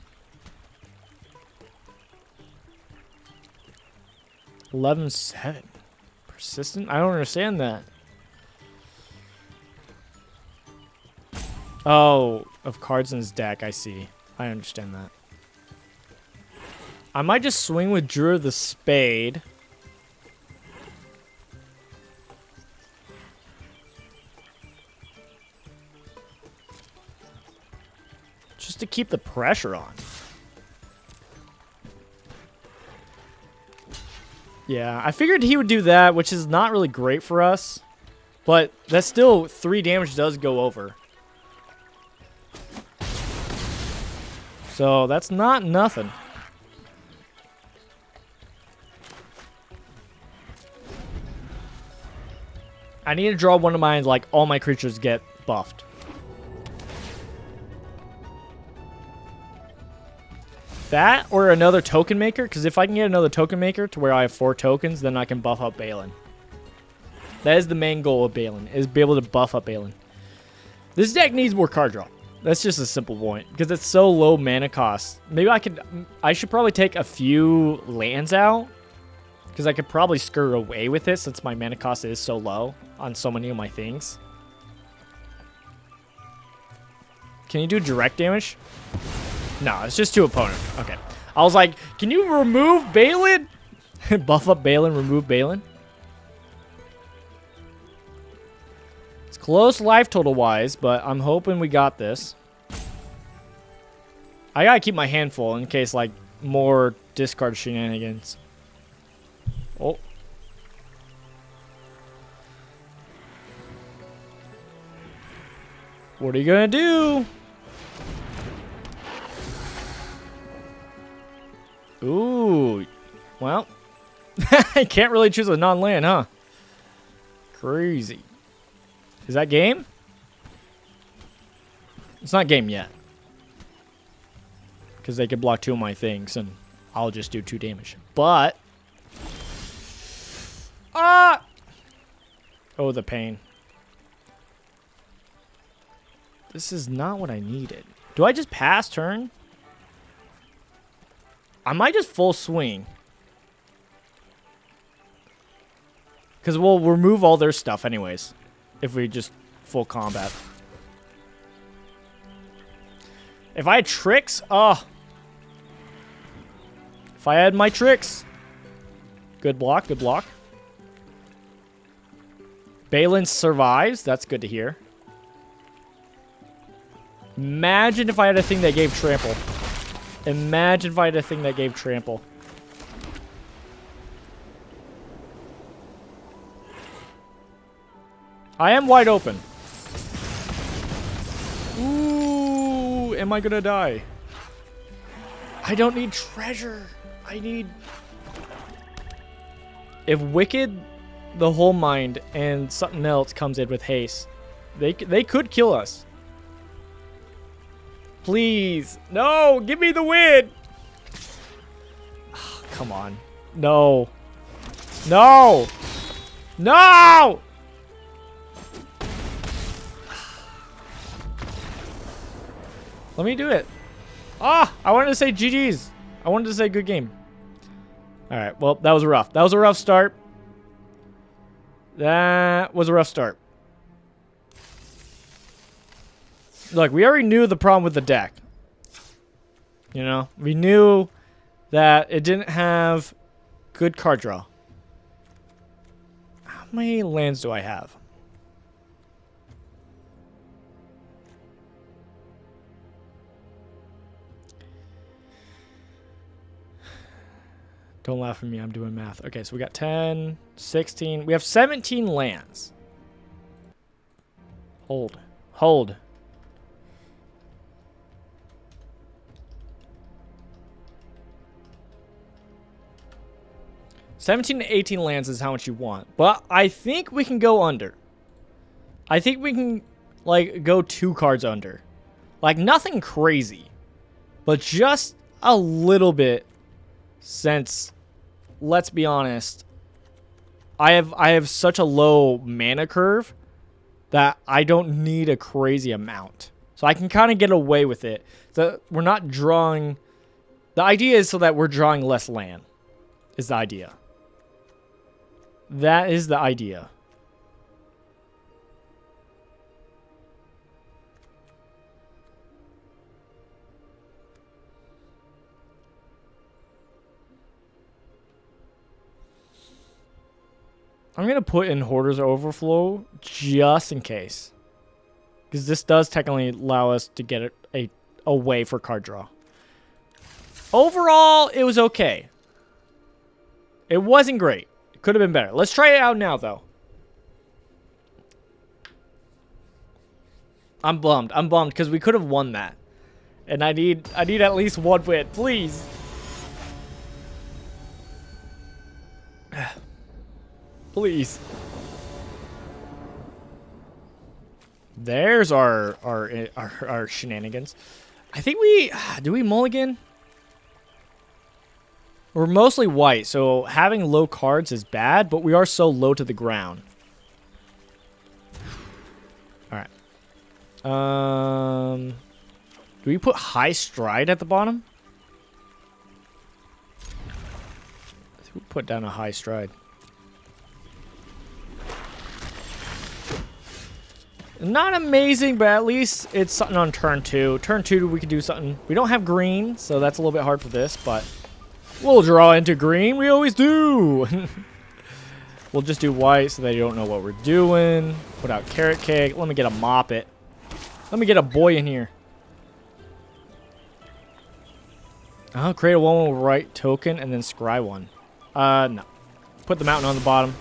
11/7. Persistent? I don't understand that. Oh, of cards in his deck. I see. I understand that. I might just swing with Drew the Spade. Just to keep the pressure on. Yeah, I figured he would do that, which is not really great for us. But that's still 3 damage does go over. So that's not nothing. I need to draw one of mine, like all my creatures get buffed. That or another token maker, because if I can get another token maker to where I have 4 tokens, then I can buff up Balin. That is the main goal of Balin, is be able to buff up Balin. This deck needs more card draw. That's just a simple point, because it's so low mana cost. Maybe I should probably take a few lands out, because I could probably skirt away with it since my mana cost is so low on so many of my things. Can you do direct damage? No, it's just 2 opponent. Okay. I was like, can you remove Balin? Buff up Balin, remove Balin. It's close life total wise, but I'm hoping we got this. I gotta keep my hand full in case, like, more discard shenanigans. Oh. What are you gonna do? Ooh. Well. I can't really choose a non-land, huh? Crazy. Is that game? It's not game yet. Because they could block 2 of my things, and I'll just do 2 damage. But... ah! Oh, the pain. This is not what I needed. Do I just pass turn? I might just full swing. Because we'll remove all their stuff anyways. If we just full combat. If I had tricks, oh. If I had my tricks. Good block, good block. Balin survives. That's good to hear. Imagine if I had a thing that gave trample. Imagine if I had a thing that gave trample. I am wide open. Ooh, am I gonna die? I don't need treasure. I need... If Wicked, the Whole Mind, and something else comes in with haste, they could kill us. Please. No, give me the win. Oh, come on. No. No. No! Let me do it. Ah, I wanted to say GG's. I wanted to say good game. All right, well, that was rough. That was a rough start. That was a rough start. Look, we already knew the problem with the deck. You know, we knew that it didn't have good card draw. How many lands do I have? Don't laugh at me, I'm doing math. Okay, so we got 10, 16. We have 17 lands. Hold. Hold. $17 to 18 lands is how much you want. But I think we can go under. I think we can, like, go 2 cards under. Like, nothing crazy. But just a little bit, since, let's be honest, I have such a low mana curve that I don't need a crazy amount. So I can kind of get away with it. So we're not drawing... The idea is so that we're drawing less land. Is the idea. That is the idea. I'm going to put in Hoarder's Overflow just in case. Because this does technically allow us to get a way for card draw. Overall, it was okay. It wasn't great. It could have been better. Let's try it out now, though. I'm bummed. I'm bummed because we could have won that. And I need at least one win, please. Please. There's our shenanigans. I think do we mulligan? We're mostly white, so having low cards is bad, but we are so low to the ground. All right. Do we put high stride at the bottom? I think we put down a high stride. Not amazing, but at least it's something on turn 2. Turn 2, we can do something. We don't have green, so that's a little bit hard for this, but we'll draw into green. We always do. We'll just do white so they don't know what we're doing. Put out carrot cake. Let me get a mop it. Let me get a boy in here. I'll create a 1/1 right token and then scry one. No. Put the mountain on the bottom.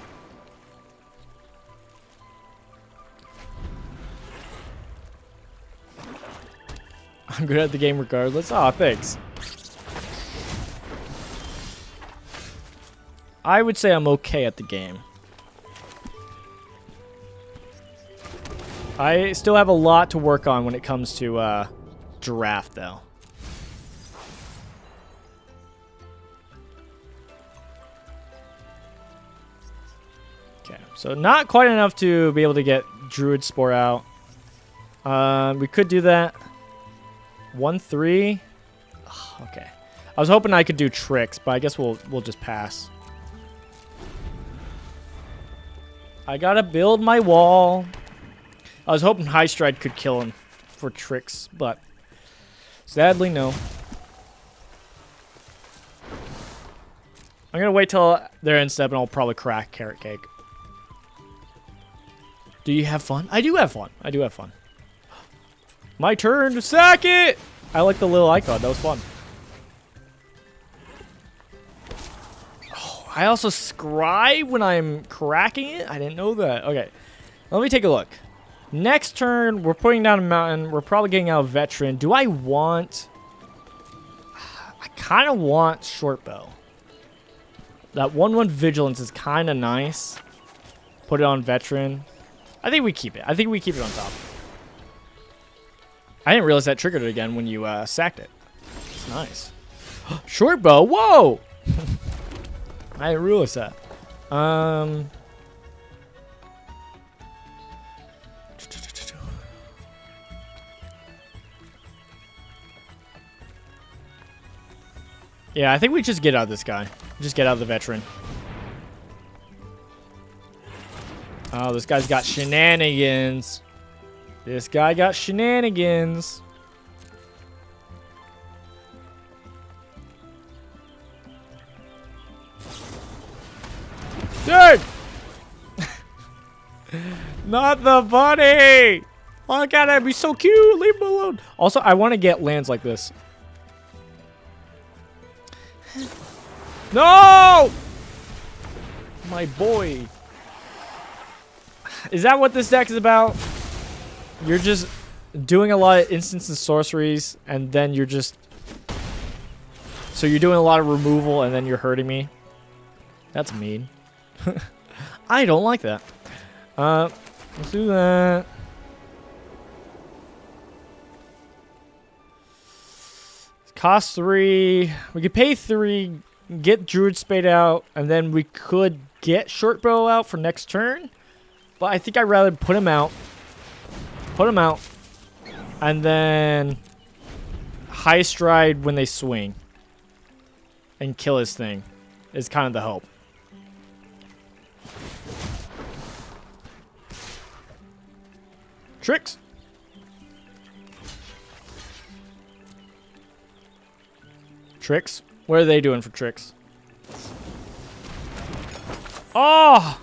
I'm good at the game regardless. Aw, thanks. I would say I'm okay at the game. I still have a lot to work on when it comes to giraffe, though. Okay, so not quite enough to be able to get Druid Spore out. We could do that. 1/3. Okay. I was hoping I could do tricks, but I guess we'll just pass. I gotta build my wall. I was hoping High Stride could kill him for tricks, but sadly no. I'm gonna wait till they're in step and I'll probably crack carrot cake. Do you have fun? I do have fun. I do have fun. My turn to sack it! I like the little icon. That was fun. Oh, I also scry when I'm cracking it? I didn't know that. Okay. Let me take a look. Next turn, we're putting down a mountain. We're probably getting out a veteran. Do I want... I kind of want short bow. That 1/1 vigilance is kind of nice. Put it on veteran. I think we keep it. I think we keep it on top. I didn't realize that triggered it again when you sacked it. It's nice. Short bow. Whoa! I didn't realize that. Yeah, I think we just get out of this guy. Just get out of the veteran. Oh, this guy's got shenanigans. This guy got shenanigans. Dude! Not the bunny! Look at him, he's so cute! Leave him alone! Also, I want to get lands like this. No! My boy. Is that what this deck is about? You're just doing a lot of instants and sorceries, and then you're just... So you're doing a lot of removal, and then you're hurting me? That's mean. I don't like that. Let's do that. Cost 3. We could pay 3, get Druid Spade out, and then we could get Short Bow out for next turn. But I think I'd rather put him out. Put him out. And then High Stride when they swing. And kill his thing. Is kind of the hope. Tricks. Tricks? What are they doing for tricks? Oh!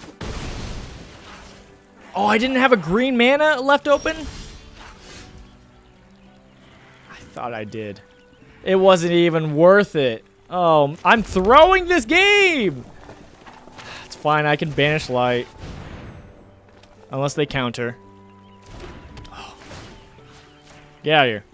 Oh, I didn't have a green mana left open? I thought I did. It wasn't even worth it. Oh, I'm throwing this game! It's fine, I can banish light. Unless they counter. Oh. Get out of here.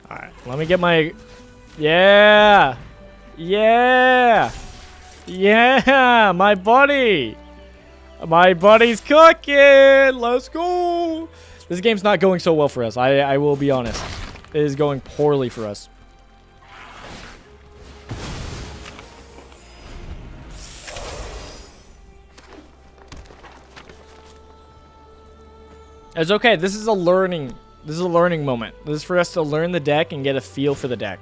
Alright, let me get my... Yeah! Yeah! Yeah! My buddy! My buddy's cooking! Let's go! This game's not going so well for us. I will be honest. It is going poorly for us. It's okay. This is a learning moment. This is for us to learn the deck and get a feel for the deck.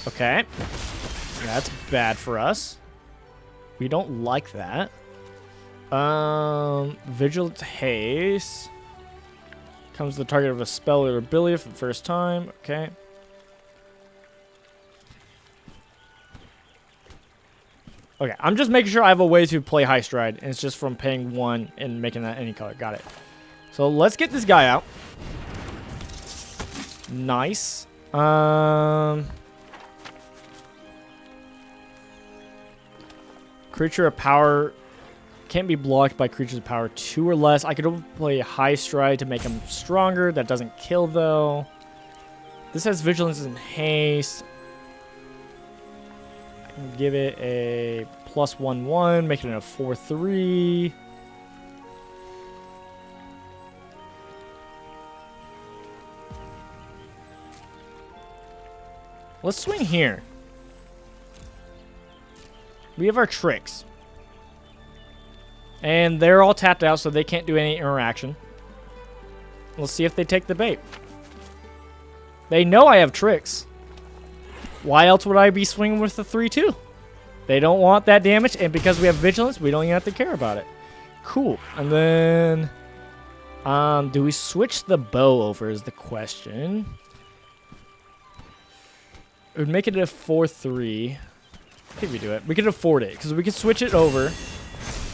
Okay. That's bad for us. We don't like that. Vigilant Haste. Comes to the target of a spell or ability for the first time. Okay. Okay, I'm just making sure I have a way to play High Stride, and it's just from paying 1 and making that any color. Got it. So let's get this guy out. Nice. Creature of power can't be blocked by creatures of power 2 or less. I could play High Stride to make him stronger. That doesn't kill, though. This has Vigilance and Haste. I can give it a +1/1, making it a 4/3. Let's swing here. We have our tricks. And they're all tapped out, so they can't do any interaction. Let's see if they take the bait. They know I have tricks. Why else would I be swinging with the 3/2? They don't want that damage, and because we have vigilance, we don't even have to care about it. Cool. And then... do we switch the bow over is the question. It would make it a 4/3. I think we do it. We can afford it, because we can switch it over.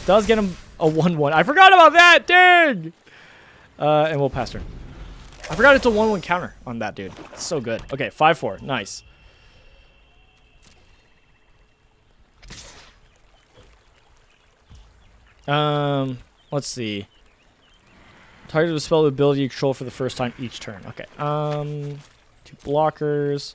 Does get him a 1/1. I forgot about that, dang! And we'll pass turn. I forgot it's a 1/1 counter on that dude. It's so good. Okay, 5/4. Nice. Let's see. Target of a spell ability you control for the first time each turn. Okay. 2 blockers.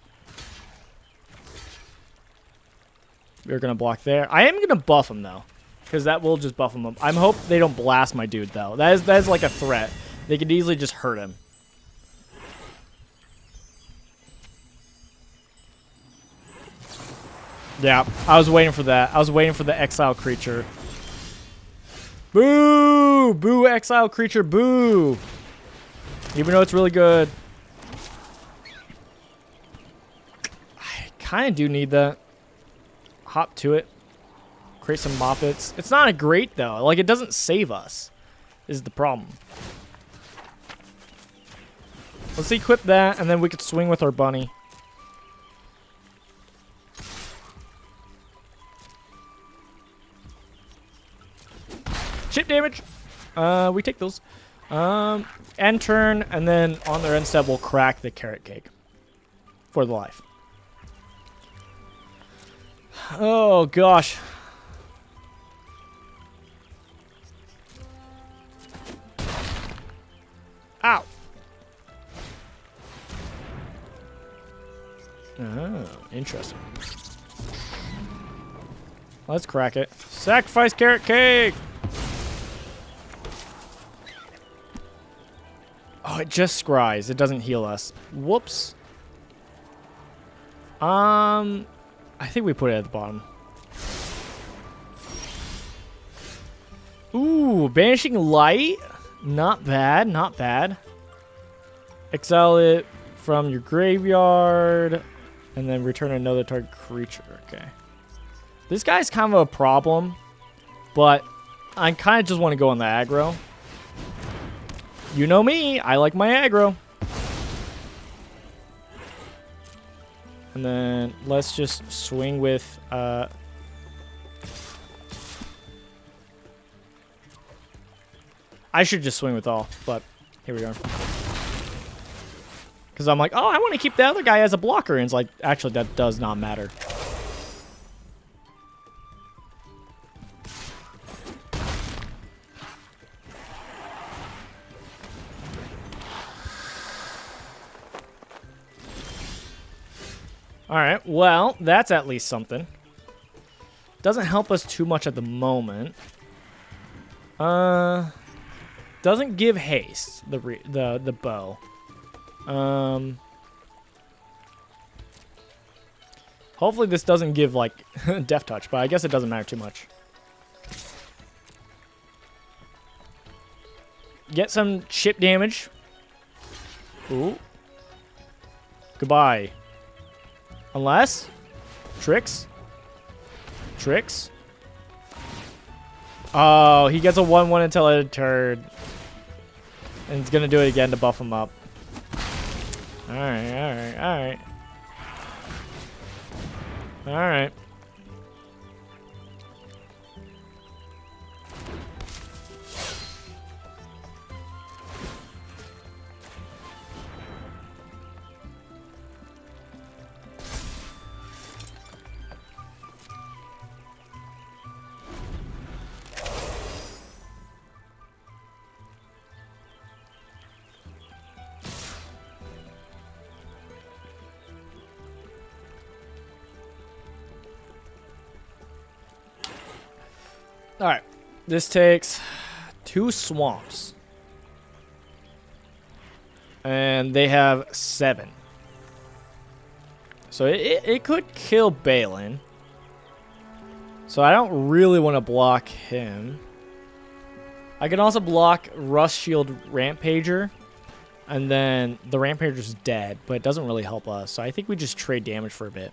We're gonna block there. I am gonna buff him though, because that will just buff him up. I hope they don't blast my dude though. That is like a threat. They could easily just hurt him. Yeah, I was waiting for that. I was waiting for the exile creature. Boo! Boo, exile creature, boo! Even though it's really good. I kind of do need that. Hop to it. Create some moppets. It's not a great, though. Like, it doesn't save us, is the problem. Let's equip that, and then we could swing with our bunny. Chip damage. We take those. End turn, and then on their end step, we'll crack the carrot cake for the life. Oh, gosh. Ow. Oh, interesting. Let's crack it. Sacrifice carrot cake! Oh, it just scries. It doesn't heal us. Whoops. I think we put it at the bottom. Ooh, Banishing Light. Not bad, not bad. Exile it from your graveyard. And then return another target creature. Okay. This guy's kind of a problem. But I kind of just want to go on the aggro. You know me. I like my aggro. And then let's just swing with... I should just swing with all, but here we are. Because I'm like, oh, I want to keep the other guy as a blocker. And it's like, actually, that does not matter. Alright, well, that's at least something. Doesn't help us too much at the moment. Doesn't give haste, the bow. Hopefully this doesn't give, like, death touch, but I guess it doesn't matter too much. Get some chip damage. Ooh. Goodbye. Unless... Tricks. Tricks. Oh, he gets a 1-1 until a turn. And he's going to do it again to buff him up. Alright, alright, alright. Alright. Alright, this takes 2 swamps. And they have 7. So it could kill Balin. So I don't really want to block him. I can also block Rust Shield Rampager. And then the Rampager's dead, but it doesn't really help us. So I think we just trade damage for a bit.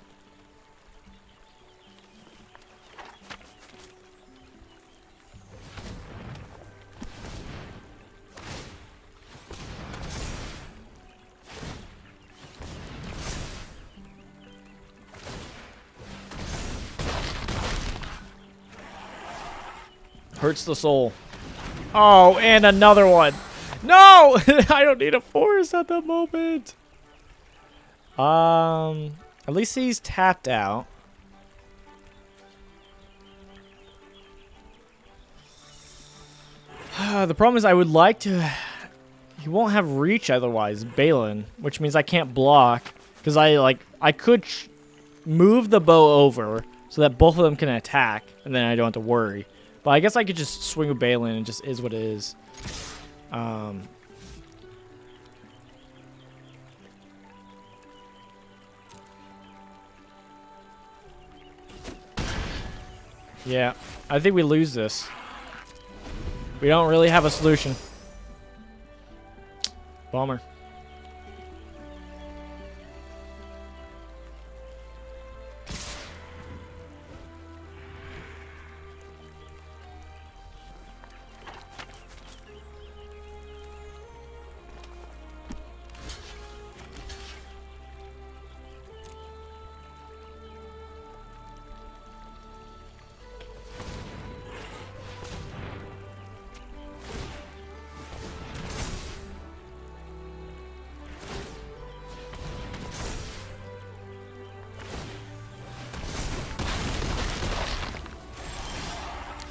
Hurts the soul. Oh, and another one. No! I don't need a force at the moment. At least he's tapped out. The problem is I would like to... He won't have reach otherwise, Balin, which means I can't block. Because I could move the bow over so that both of them can attack, and then I don't have to worry. But I guess I could just swing with Balin and just is what it is. Yeah, I think we lose this. We don't really have a solution. Bummer.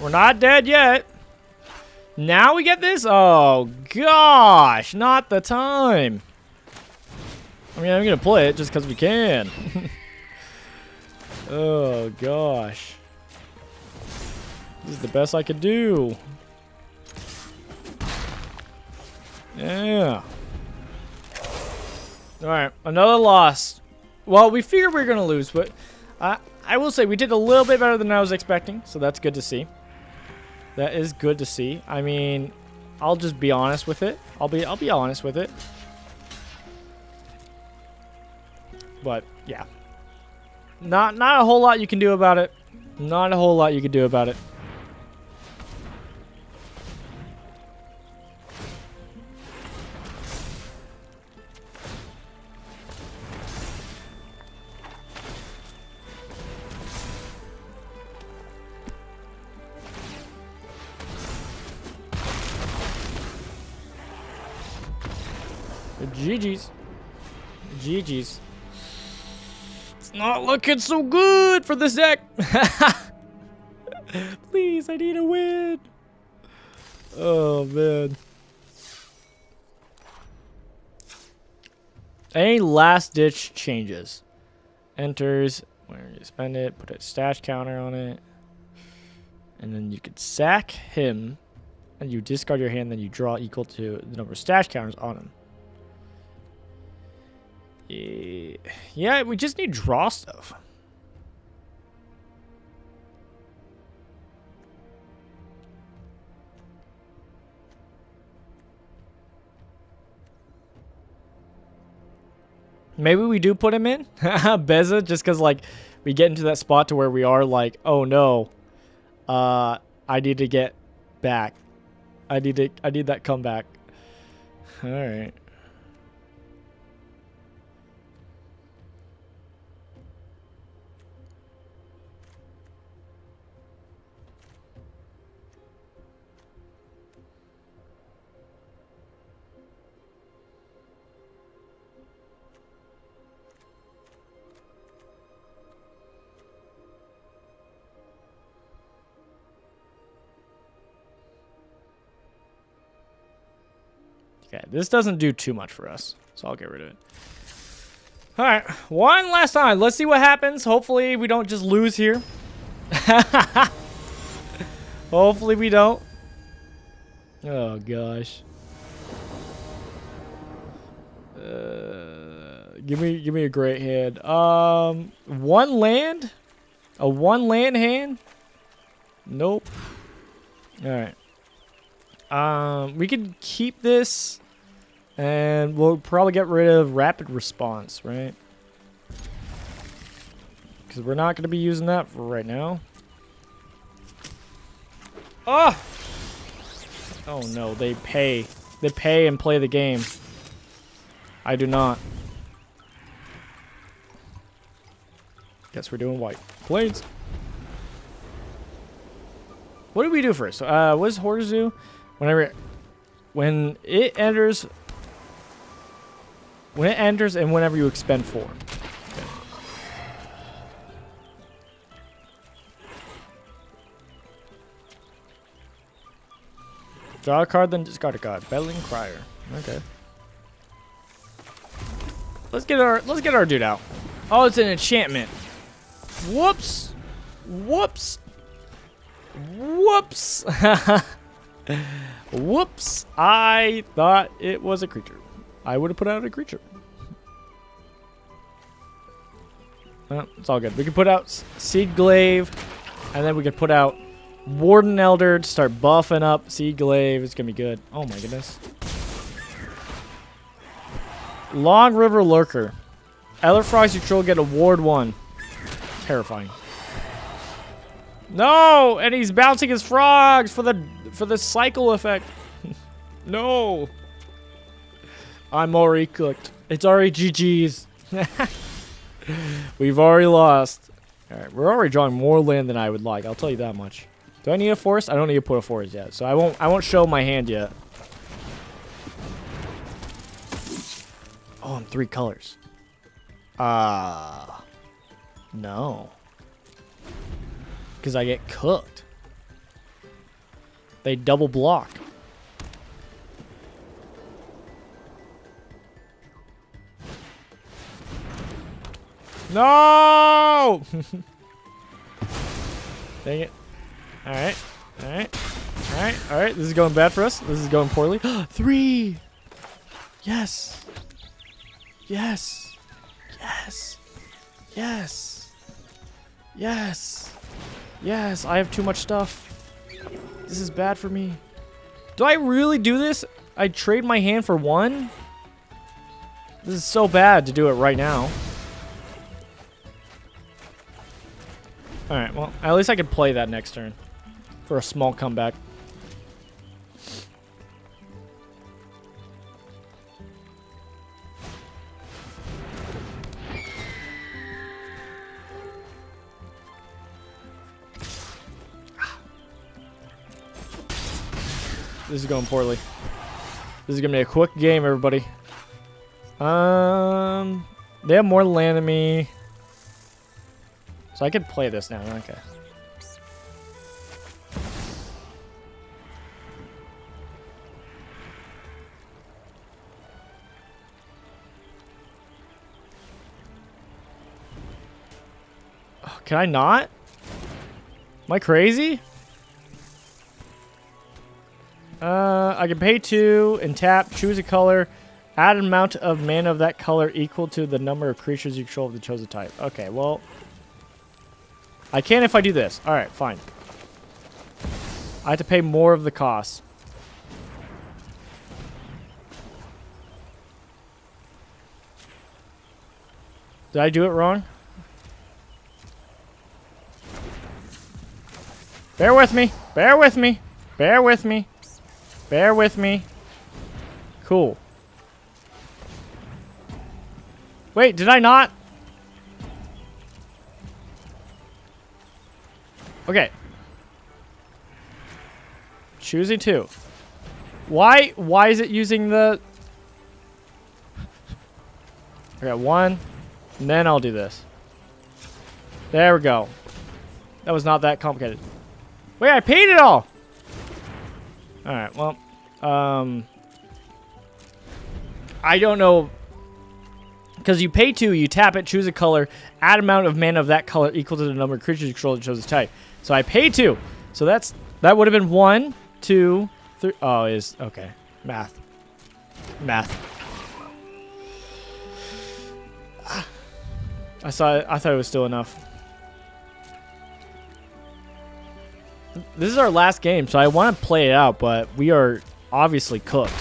We're not dead yet. Now we get this? Oh, gosh. Not the time. I mean, I'm going to play it just because we can. Oh, gosh. This is the best I could do. Yeah. Alright, another loss. Well, we figured we were going to lose, but I will say we did a little bit better than I was expecting, so that's good to see. That is good to see. I mean, I'll just be honest with it. I'll be honest with it. But yeah. Not a whole lot you can do about it. Not a whole lot you can do about it. GG's. GG's. It's not looking so good for this deck. Please, I need a win. Oh, man. Any last-ditch changes? Enters. Where you spend it. Put a stash counter on it. And then you could sack him. And you discard your hand. Then you draw equal to the number of stash counters on him. Yeah, we just need draw stuff. Maybe we do put him in Beza, just because like we get into that spot to where we are like, oh no, I need to get back. I need that comeback. All right. Okay, this doesn't do too much for us, so I'll get rid of it. All right, one last time. Let's see what happens. Hopefully we don't just lose here. Hopefully we don't. Oh, gosh. Give me a great hand. One land? A one land hand? Nope. All right. We could keep this, and we'll probably get rid of rapid response, right? Because we're not going to be using that for right now. Oh! Oh no, they pay. They pay and play the game. I do not. Guess we're doing white. Blades. What do we do first? What does Horrors do? When it enters and whenever you expend 4. Okay. Draw a card, then discard a card. Battling Crier. Okay. Let's get our dude out. Oh, it's an enchantment. Whoops. Whoops. Whoops. Whoops. I thought it was a creature. I would have put out a creature. Well, it's all good. We can put out Seed Glaive, and then we could put out Warden Elder to start buffing up Seed Glaive. It's going to be good. Oh my goodness. Long River Lurker. Other frogs you control get a Ward 1. Terrifying. No! And he's bouncing his frogs for the cycle effect. No! I'm already cooked. It's already GG's. We've already lost. Alright, we're already drawing more land than I would like. I'll tell you that much. Do I need a forest? I don't need to put a forest yet. So I won't show my hand yet. Oh, I'm 3 colors. No. Because I get cooked. They double block. No! Dang it. Alright. Alright. Alright. Alright. This is going bad for us. This is going poorly. 3! Yes. Yes. Yes. Yes. Yes. Yes. I have too much stuff. This is bad for me. Do I really do this? I trade my hand for 1? This is so bad to do it right now. Alright, well, at least I could play that next turn for a small comeback. This is going poorly. This is going to be a quick game, everybody. They have more land than me. So I could play this now. Okay. Oh, can I not? Am I crazy? I can pay 2 and tap, choose a color, add an amount of mana of that color equal to the number of creatures you control of the chosen type. Okay, well, I can if I do this. All right, fine. I have to pay more of the cost. Did I do it wrong? Bear with me. Bear with me. Bear with me. Bear with me. Cool. Wait, did I not? Okay. Choosing 2. Why is it using the... Okay, 1. And then I'll do this. There we go. That was not that complicated. Wait, I paid it all! Alright, well, I don't know, because you pay 2, you tap it, choose a color, add amount of mana of that color equal to the number of creatures you control that chose the type. So I pay 2, so that would have been 1, 2, 3. Oh, it is okay. Math. I thought it was still enough. This is our last game, so I want to play it out, but we are obviously cooked.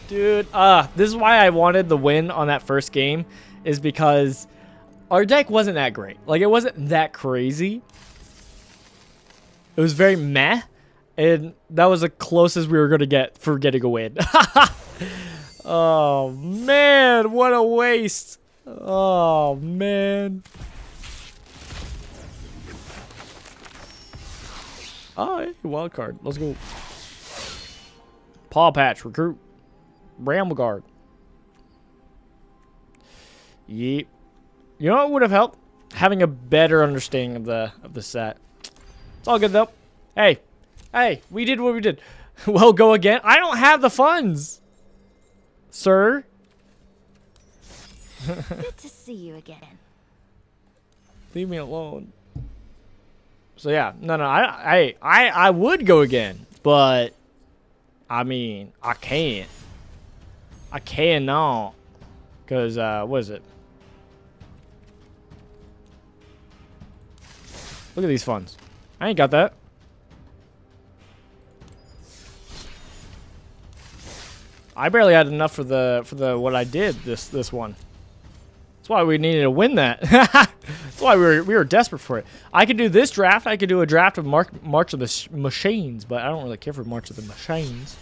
Dude, this is why I wanted the win on that first game, is because our deck wasn't that great. Like, it wasn't that crazy. It was very meh, and that was the closest we were going to get for getting a win. Oh, man, what a waste. Oh, man. Oh, hey, wild card. Let's go. Paw Patch, recruit. Bramble Guard. Yeep. You know what would have helped? Having a better understanding of the set. It's all good though. Hey, we did what we did. Well, go again. I don't have the funds, sir.
Good to see you again.
Leave me alone. So yeah, no, I would go again, but I mean, I can't. I cannot, because, what is it? Look at these funds. I ain't got that. I barely had enough for the what I did this one. That's why we needed to win that. That's why we were desperate for it. I could do this draft. I could do a draft of March of the Machines, but I don't really care for March of the Machines.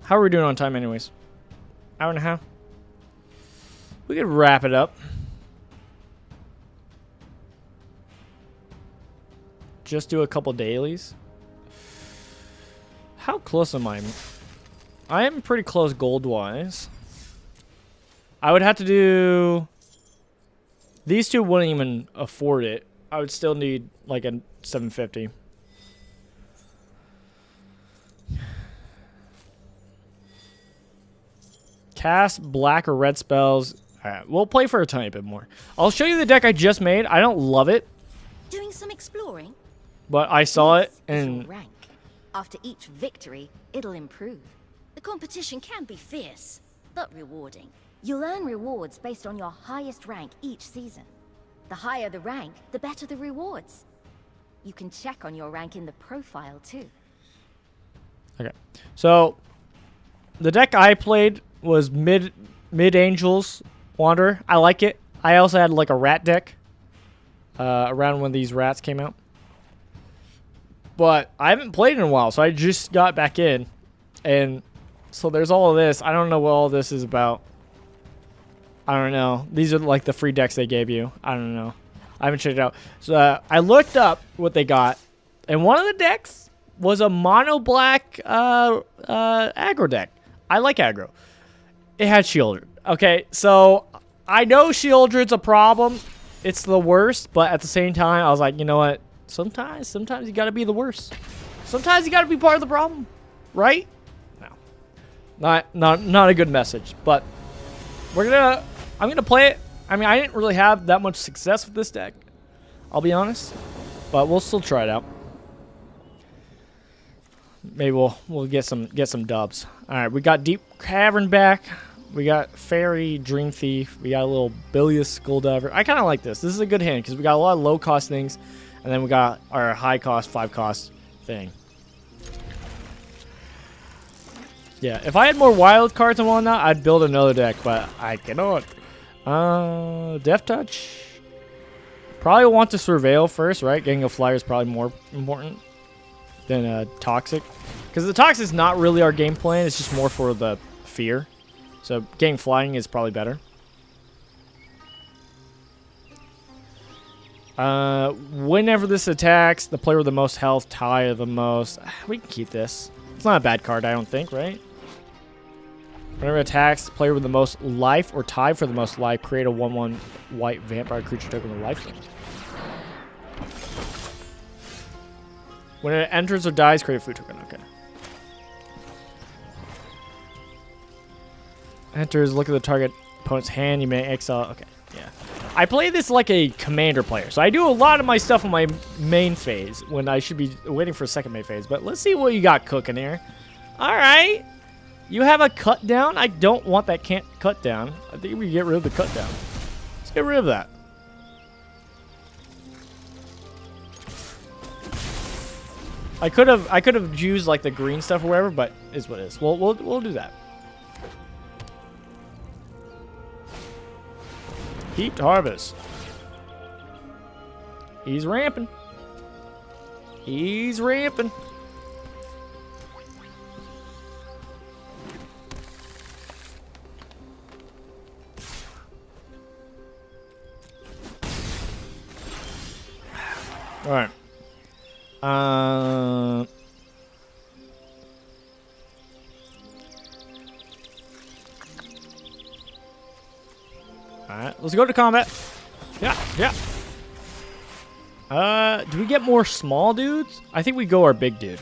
How are we doing on time anyways? Hour and a half? We could wrap it up. Just do a couple dailies. How close am I? I am pretty close gold-wise. I would have to do... These two wouldn't even afford it. I would still need like a 750. Cast black or red spells. Alright, we'll play for a tiny bit more. I'll show you the deck I just made. I don't love it.
Doing some exploring?
But I saw it
This is
and...
your rank. After each victory, it'll improve. The competition can be fierce, but rewarding. You'll earn rewards based on your highest rank each season. The higher the rank, the better the rewards. You can check on your rank in the profile too.
Okay. So the deck I played was mid Angels Wanderer. I like it. I also had like a rat deck around when these rats came out. But I haven't played in a while, so I just got back in. And so there's all of this. I don't know what all this is about. I don't know. These are like the free decks they gave you. I don't know. I haven't checked it out. So I looked up what they got. And one of the decks was a mono black aggro deck. I like aggro. It had Shieldred. Okay, so I know Shieldred's a problem. It's the worst, but at the same time, I was like, you know what? Sometimes you gotta be the worst. Sometimes you gotta be part of the problem, right? No, not a good message. But I'm gonna play it. I mean, I didn't really have that much success with this deck, I'll be honest, but we'll still try it out. Maybe we'll get some dubs. All right, we got Deep Cavern back. We got Fairy, Dream Thief. We got a little Bilious Skulldiver. I kind of like this. This is a good hand because we got a lot of low-cost things, and then we got our high-cost, 5-cost thing. Yeah, if I had more wild cards and whatnot, I'd build another deck, but I cannot. Death Touch. Probably want to Surveil first, right? Getting a flyer is probably more important than Toxic. Because the Toxic is not really our game plan. It's just more for the fear. So getting flying is probably better. Whenever this attacks, the player with the most health, tie the most. We can keep this. It's not a bad card, I don't think, right? Whenever it attacks, the player with the most life or tie for the most life, create a 1/1 white vampire creature token with life. When it enters or dies, create a food token. Okay. Enters, look at the target opponent's hand. You may exile. Okay, yeah. I play this like a commander player, so I do a lot of my stuff on my main phase when I should be waiting for a second main phase. But let's see what you got cooking here. All right. You have a cut down? I don't want that can't cut down. I think we get rid of the cut down. Let's get rid of that. I could have used like the green stuff or whatever, but is what it is. We'll do that. Heaped Harvest. He's ramping. He's ramping. All right. All right, let's go to combat. Yeah. Do we get more small dudes? I think we go our big dude.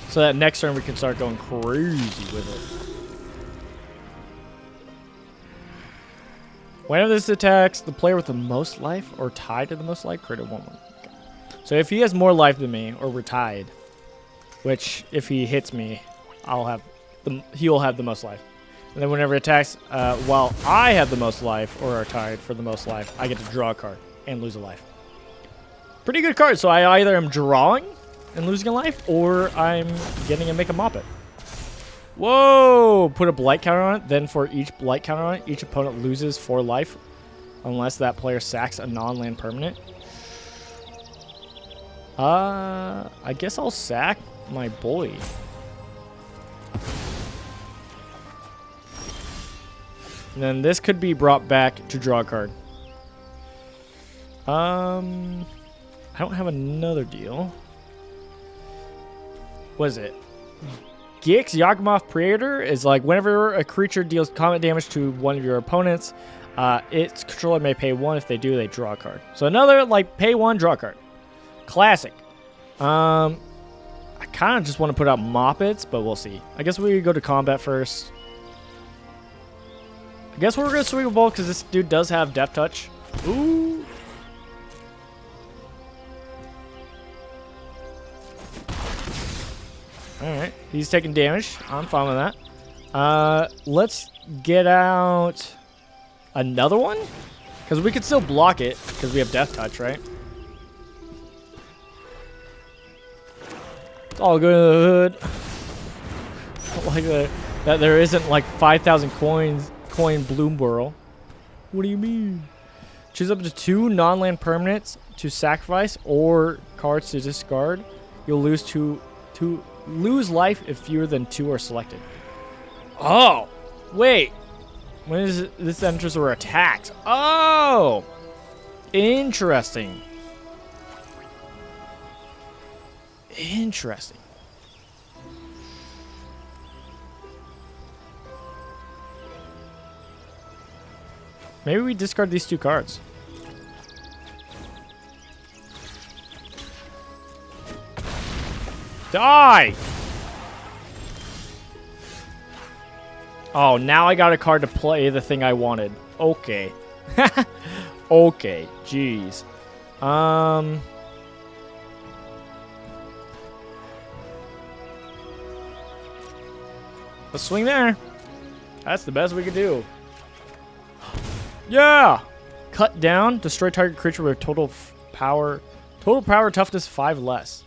So that next turn we can start going crazy with it. Whenever this attacks, the player with the most life or tied to the most life, create a 1/1. Okay. So if he has more life than me, or we're tied, which if he hits me, he'll have the most life. And then whenever it attacks, while I have the most life or are tied for the most life, I get to draw a card and lose a life. Pretty good card. So I either am drawing and losing a life, or I'm getting to make a mop it. Whoa! Put a blight counter on it. Then for each blight counter on it, each opponent loses 4 life unless that player sacks a non-land permanent. I guess I'll sack my boy. And then this could be brought back to draw a card. I don't have another deal. What is it? Gix Yawgmoth Praetor is like whenever a creature deals combat damage to one of your opponents, its controller may pay 1. If they do, they draw a card. So another like pay 1, draw a card. Classic. I kind of just want to put out Moppets, but we'll see. I guess we go to combat first. I guess we're going to sweep a ball because this dude does have Death Touch. Ooh. Alright, he's taking damage. I'm fine with that. Let's get out another one. Because we could still block it because we have Death Touch, right? It's all good. Like that there isn't like 5,000 coin Bloomburrow. What do you mean? Choose up to 2 non-land permanents to sacrifice or cards to discard. You'll lose lose life if fewer than 2 are selected. Oh, wait. When is this enters or attacks? Oh, interesting. Interesting. Maybe we discard these 2 cards. Die! Oh, now I got a card to play the thing I wanted. Okay. Okay, jeez. Let's swing there. That's the best we could do. Yeah! Cut down. Destroy target creature with total power toughness 5 less.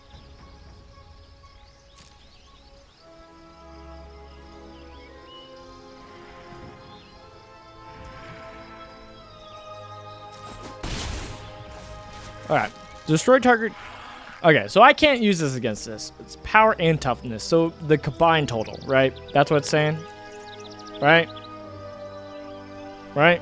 Alright. Destroy target... Okay, so I can't use this against this. It's power and toughness. So the combined total, right? That's what it's saying. Right? Right?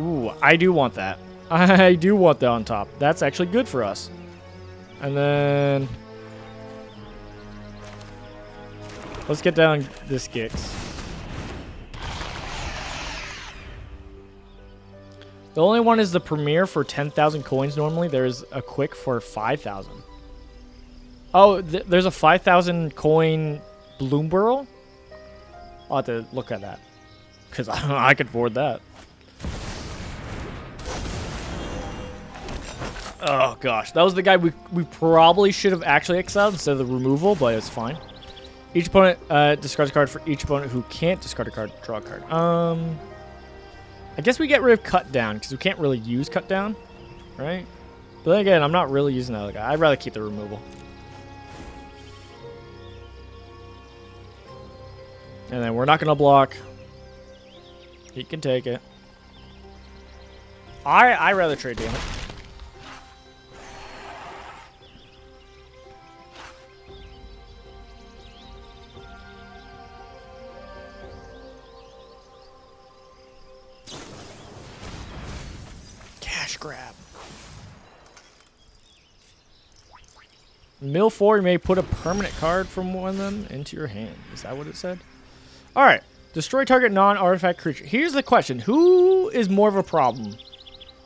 Ooh, I do want that. I do want that on top. That's actually good for us. And then... let's get down this Gix. The only one is the Premier for 10,000 coins normally. There's a Quick for 5,000. Oh, there's a 5,000 coin Bloomburrow? I'll have to look at that. Because I could afford that. Oh, gosh. That was the guy we probably should have actually exiled instead of the removal, but it's fine. Each opponent discards a card for each opponent who can't discard a card, draw a card. I guess we get rid of Cut Down because we can't really use Cut Down, right? But then again, I'm not really using that other guy. I'd rather keep the removal. And then we're not going to block. He can take it. I'd rather trade damage. Grab. Mill 4, you may put a permanent card from one of them into your hand. Is that what it said? Alright. Destroy target non-artifact creature. Here's the question. Who is more of a problem?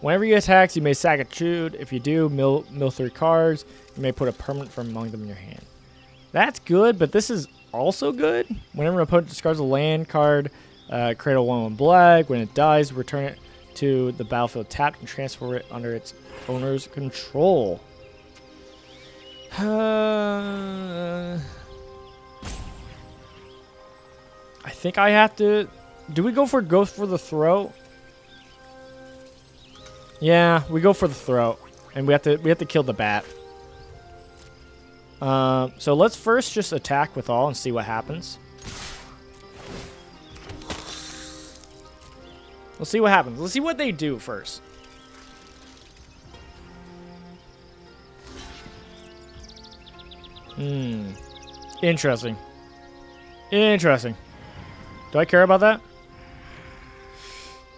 Whenever you attack, you may sack a chewed. If you do, mill 3 cards. You may put a permanent from among them in your hand. That's good, but this is also good. Whenever an opponent discards a land card, create a 1/1 black. When it dies, return it to the battlefield tapped and transfer it under its owner's control. I think I have to... do we go for the throat? Yeah, we go for the throat. And we have to kill the bat. So let's first just attack with all and see what happens. Let's see what happens. Let's see what they do first. Interesting. Interesting. Do I care about that?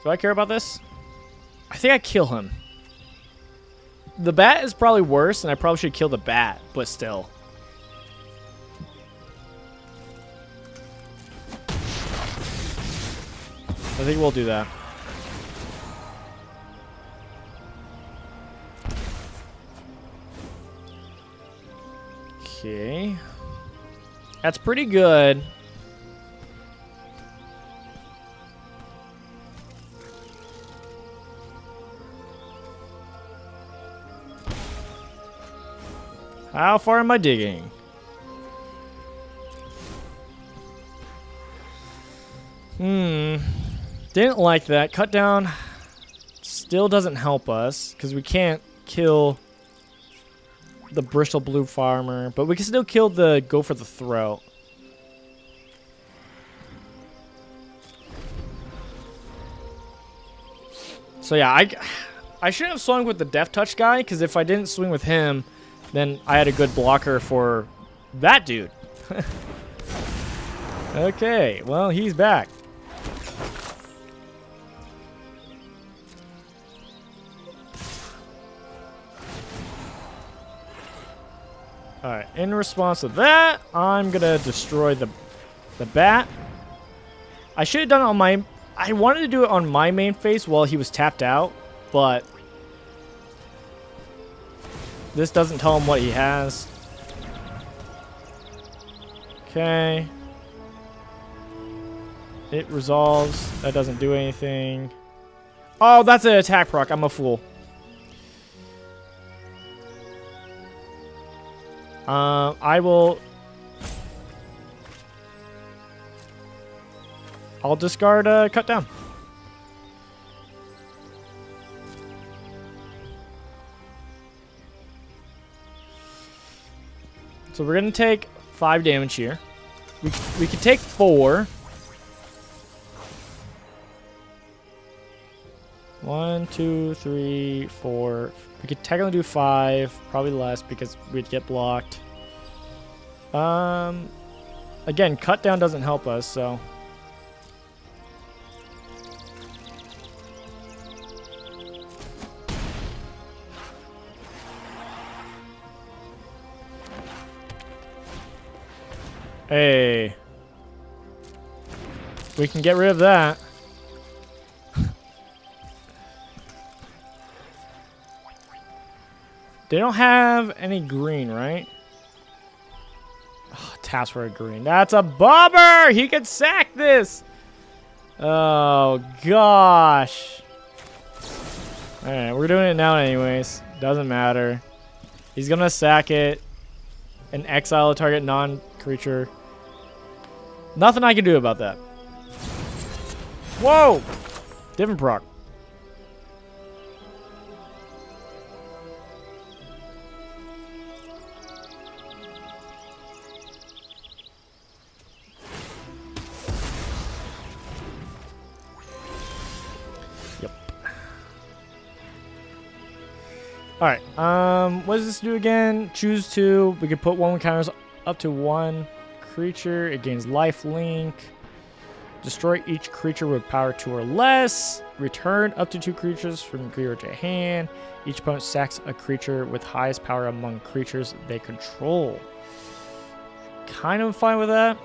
Do I care about this? I think I kill him. The bat is probably worse, and I probably should kill the bat, but still. I think we'll do that. Okay. That's pretty good. How far am I digging? Didn't like that. Cut down still doesn't help us because we can't kill the Bristol Blue Farmer, but we can still kill the Go for the Throat. So yeah, I shouldn't have swung with the Death Touch guy, because if I didn't swing with him, then I had a good blocker for that dude. Okay, well, he's back. Alright, in response to that, I'm gonna destroy the bat. I should have done it on my... I wanted to do it on my main face while he was tapped out, but this doesn't tell him what he has. Okay. It resolves. That doesn't do anything. Oh, that's an attack proc. I'm a fool. I'll discard cut down. So we're gonna take 5 damage here. We could take 4. 1, 2, 3, 4. We could technically do 5, probably less because we'd get blocked. Again, cut down doesn't help us, so. Hey. We can get rid of that. They don't have any green, right? Oh, taps for a green. That's a bummer! He can sack this! Oh, gosh. Alright, we're doing it now anyways. Doesn't matter. He's gonna sack it and exile a target non-creature. Nothing I can do about that. Whoa! Different proc. Alright, what does this do again? Choose 2. We can put 1 counters up to 1 creature. It gains life link. Destroy each creature with power 2 or less. Return up to 2 creatures from your graveyard to hand. Each opponent sacks a creature with highest power among creatures they control. Kind of fine with that.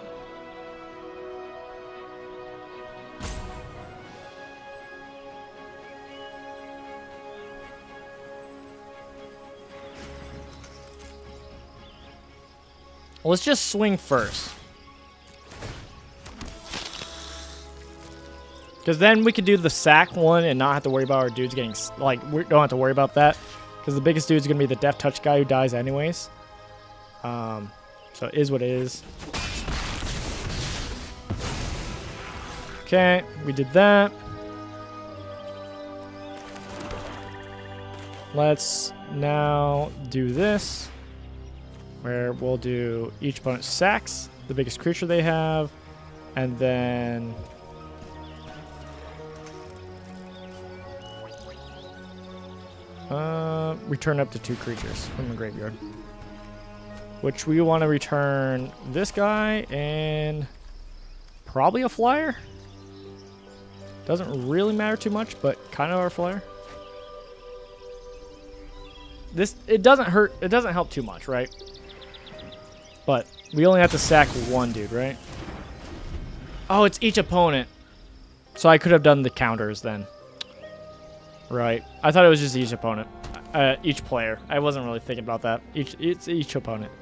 Let's just swing first. Because then we could do the sack one and not have to worry about our dudes getting... Like, we don't have to worry about that. Because the biggest dude is going to be the Death Touch guy who dies anyways. So it is what it is. Okay, we did that. Let's now do this. Where we'll do each opponent sacks the biggest creature they have, and then return up to 2 creatures from the graveyard. Which we want to return this guy and probably a flyer. Doesn't really matter too much, but kind of our flyer. It doesn't hurt. It doesn't help too much, right? But we only have to sack 1 dude, right? Oh, it's each opponent. So I could have done the counters then. Right. I thought it was just each opponent. Each player. I wasn't really thinking about that. It's each opponent.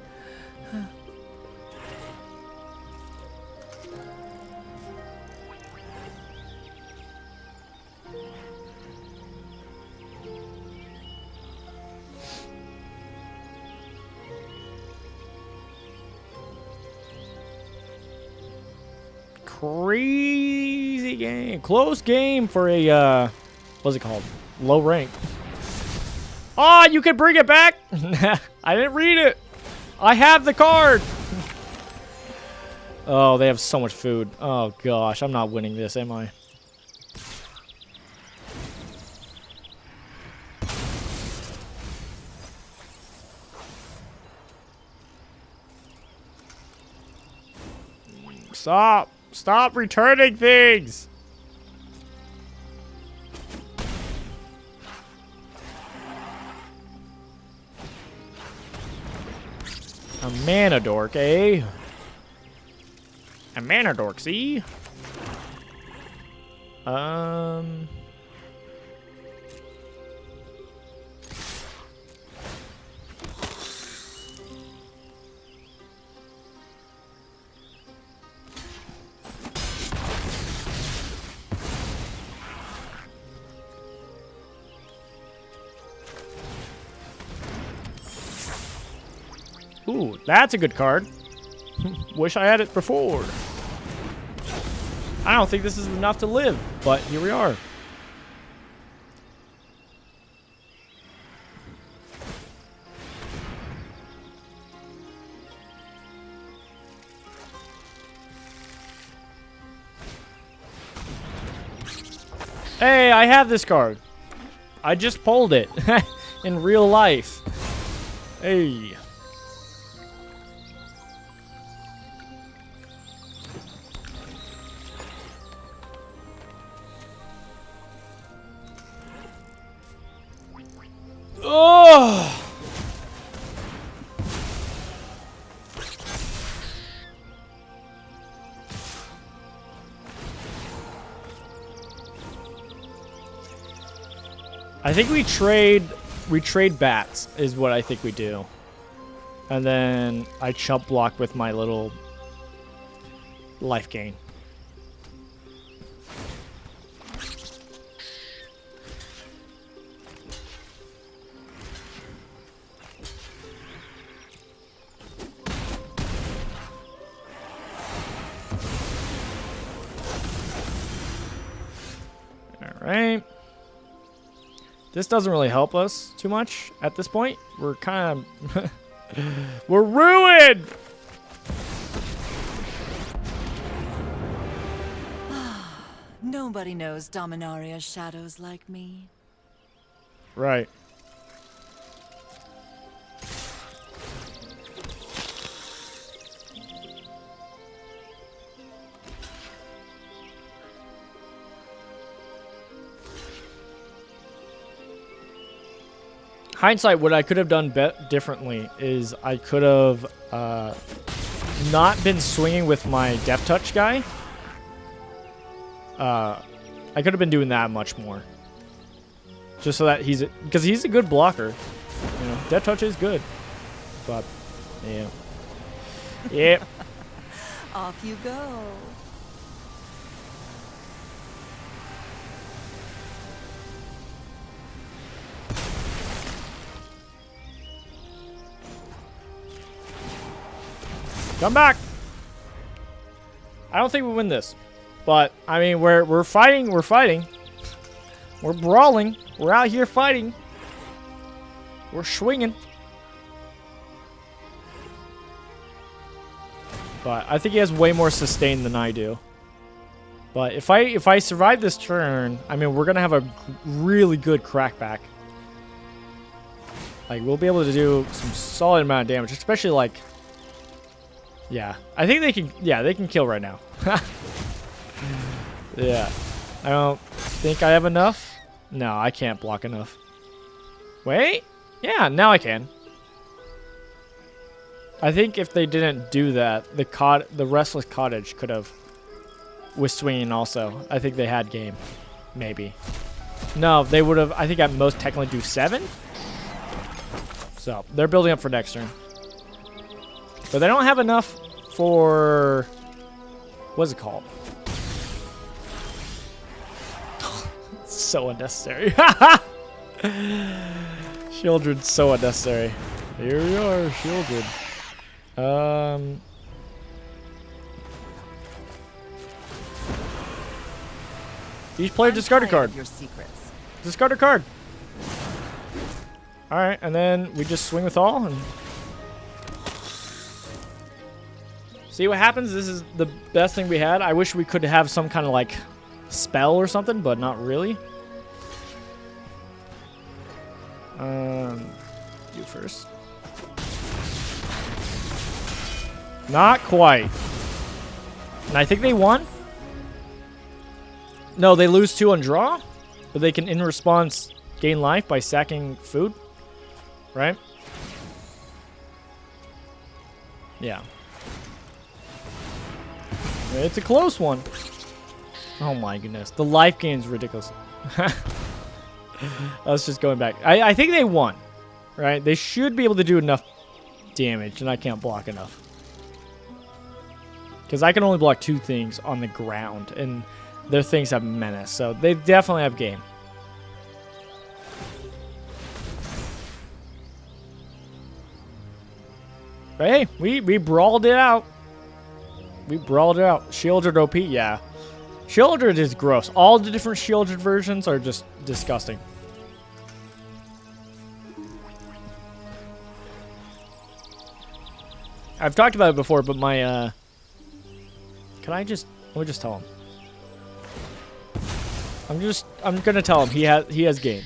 crazy game. Close game for a, what's it called? Low rank. Oh, you can bring it back? I didn't read it. I have the card. Oh, they have so much food. Oh, gosh. I'm not winning this, am I? Stop. Stop returning things. A mana dork, eh? A mana dork, see? Ooh, that's a good card. Wish I had it before. I don't think this is enough to live, but here we are. Hey, I have this card. I just pulled it in real life. Hey. Oh! I think we trade bats is what I think we do. And then I chump block with my little life gain. Alright. This doesn't really help us too much at this point. We're kind of... we're ruined!
Nobody knows Dominaria's shadows like me.
Right. Hindsight, what I could have done differently is I could have not been swinging with my Death Touch guy. I could have been doing that much more. Just so that because he's a good blocker. You know, Death Touch is good. But, yeah. Yep.
Off you go.
Come back. I don't think we win this, but I mean we're fighting. We're fighting. We're brawling. We're out here fighting. We're swinging. But I think he has way more sustain than I do. But if I survive this turn, I mean we're gonna have a really good crackback. Like we'll be able to do some solid amount of damage, especially like. Yeah, I think they can. Yeah, they can kill right now. Yeah, I don't think I have enough. No, I can't block enough. Wait, yeah, now I can. I think if they didn't do that, the Restless Cottage could have was swinging also. I think they had game, maybe. No, they would have. I think at most technically do 7. So they're building up for next turn. But they don't have enough for... What's it called? So unnecessary. Children, so unnecessary. Here we are, children. Each player discard a
tired
card.
of your secrets.
Discard a card. All right, and then we just swing with all and see what happens. This is the best thing we had. I wish we could have some kind of like spell or something, but not really. You first. Not quite. And I think they won. No, they lose 2 on draw, but they can in response gain life by sacking food, right? Yeah. It's a close one. Oh my goodness. The life gain is ridiculous. Let's just going back. I think they won, right? They should be able to do enough damage, and I can't block enough. Because I can only block 2 things on the ground, and their things have menace, so they definitely have game. But hey, we brawled it out. We brawled it out. Shieldred OP, yeah. Shieldred is gross. All the different Shieldred versions are just disgusting. I've talked about it before, but my, let me just tell him. I'm gonna tell him he has game.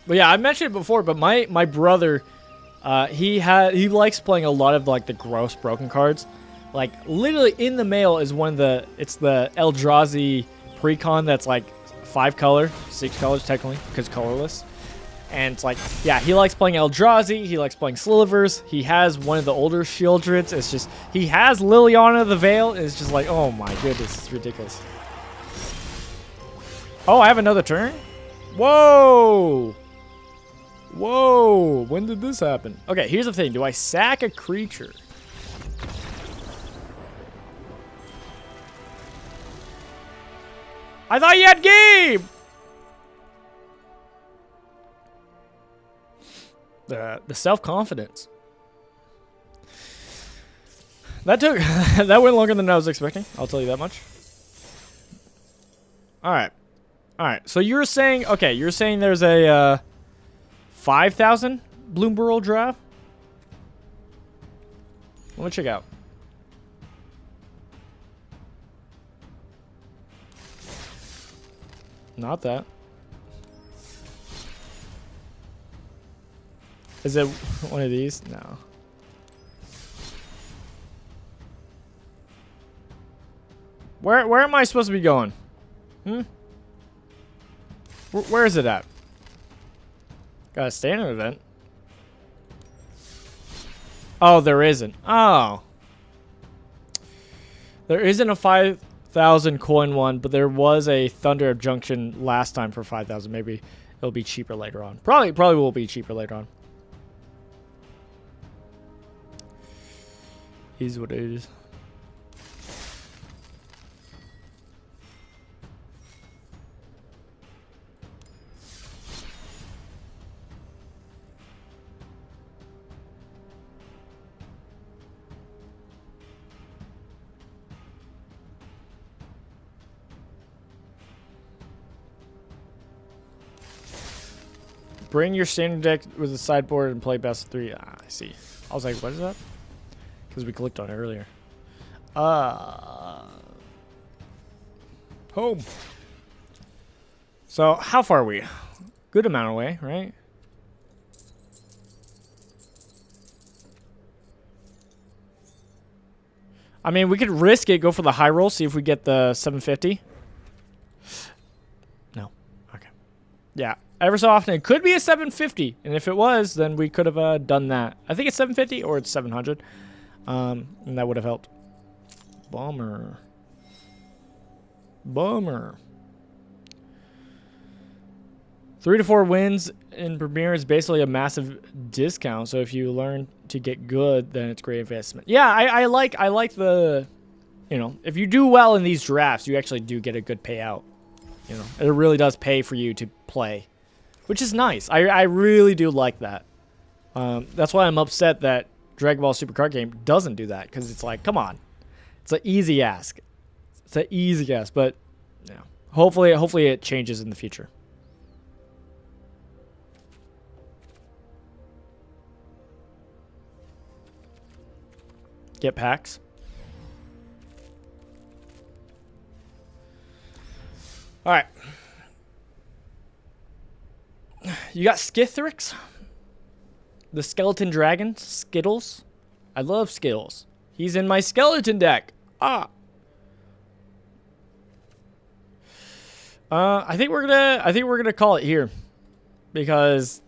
But yeah, I mentioned it before, but my brother, he likes playing a lot of like the gross broken cards. Like literally in the mail is it's the Eldrazi precon that's like 5 color, 6 colors technically, because colorless. And it's like, yeah, he likes playing Eldrazi, he likes playing Slivers, he has one of the older Shieldreds, it's just, he has Liliana the Veil, it's just like, oh my goodness, it's ridiculous. Oh, I have another turn? Whoa! Whoa, when did this happen? Okay, here's the thing, do I sack a creature? I thought you had game! The self-confidence. That went longer than I was expecting. I'll tell you that much. All right. So you're saying there's a 5,000 Bloomburrow draft? Let me check out. Not that. Is it one of these? No. Where am I supposed to be going? Where is it at? Got a standard event. Oh, there isn't. Oh. There isn't a 5,000 coin one, but there was a Thunder Junction last time for 5,000. Maybe it'll be cheaper later on. Probably will be cheaper later on. Is what it is. Bring your standard deck with the sideboard and play best of 3. Ah, I see. I was like, what is that? Because we clicked on it earlier. Home. So, how far are we? Good amount away, right? I mean, we could risk it, go for the high roll, see if we get the 750. No. Okay. Yeah. Ever so often, it could be a 750. And if it was, then we could have done that. I think it's 750 or it's 700. And that would have helped. Bummer. 3 to 4 wins in Premier is basically a massive discount. So if you learn to get good, then it's great investment. Yeah, I like the, if you do well in these drafts, you actually do get a good payout. It really does pay for you to play, which is nice. I really do like that. That's why I'm upset that Dragon Ball Super card game doesn't do that because it's like, come on, it's an easy ask. It's an easy ask, but yeah, hopefully it changes in the future. Get packs. All right. You got Skithrix, the skeleton dragon, Skittles. I love Skittles. He's in my skeleton deck. I think we're gonna call it here, because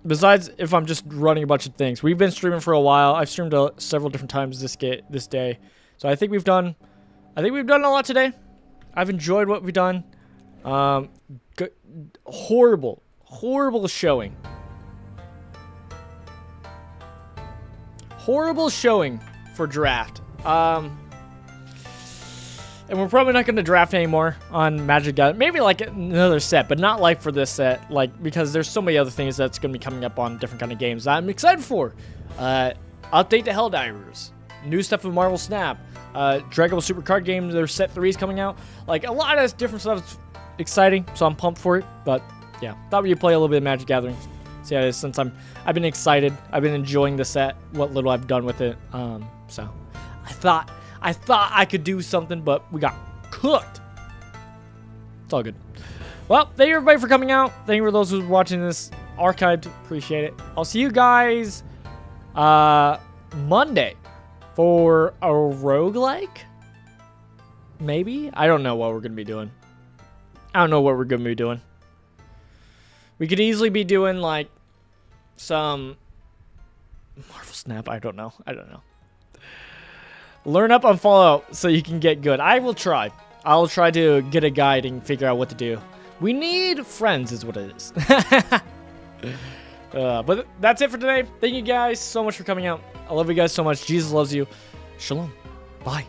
besides if I'm just running a bunch of things, we've been streaming for a while. I've streamed several different times this day, so I think we've done a lot today. I've enjoyed what we've done. Horrible showing. Horrible showing for draft. And we're probably not going to draft anymore on Magic Gathering. Maybe like another set, but not like for this set. Like, because there's so many other things that's going to be coming up on different kind of games that I'm excited for. Update to Helldivers. New stuff with Marvel Snap. Dragon Ball Super card game, their set 3 is coming out. Like, a lot of different stuff is exciting, so I'm pumped for it. But yeah, thought we'd play a little bit of Magic Gathering. See how it is, since I've been excited. I've been enjoying the set, what little I've done with it. So I thought I could do something, but we got cooked. It's all good. Well, thank you everybody for coming out. Thank you for those who are watching this archived. Appreciate it. I'll see you guys Monday for a roguelike. Maybe? I don't know what we're going to be doing. We could easily be doing like some Marvel Snap. I don't know. Learn up on Fallout so you can get good. I will try. I'll try to get a guide and figure out what to do. We need friends is what it is. But that's it for today. Thank you guys so much for coming out. I love you guys so much. Jesus loves you. Shalom. Bye.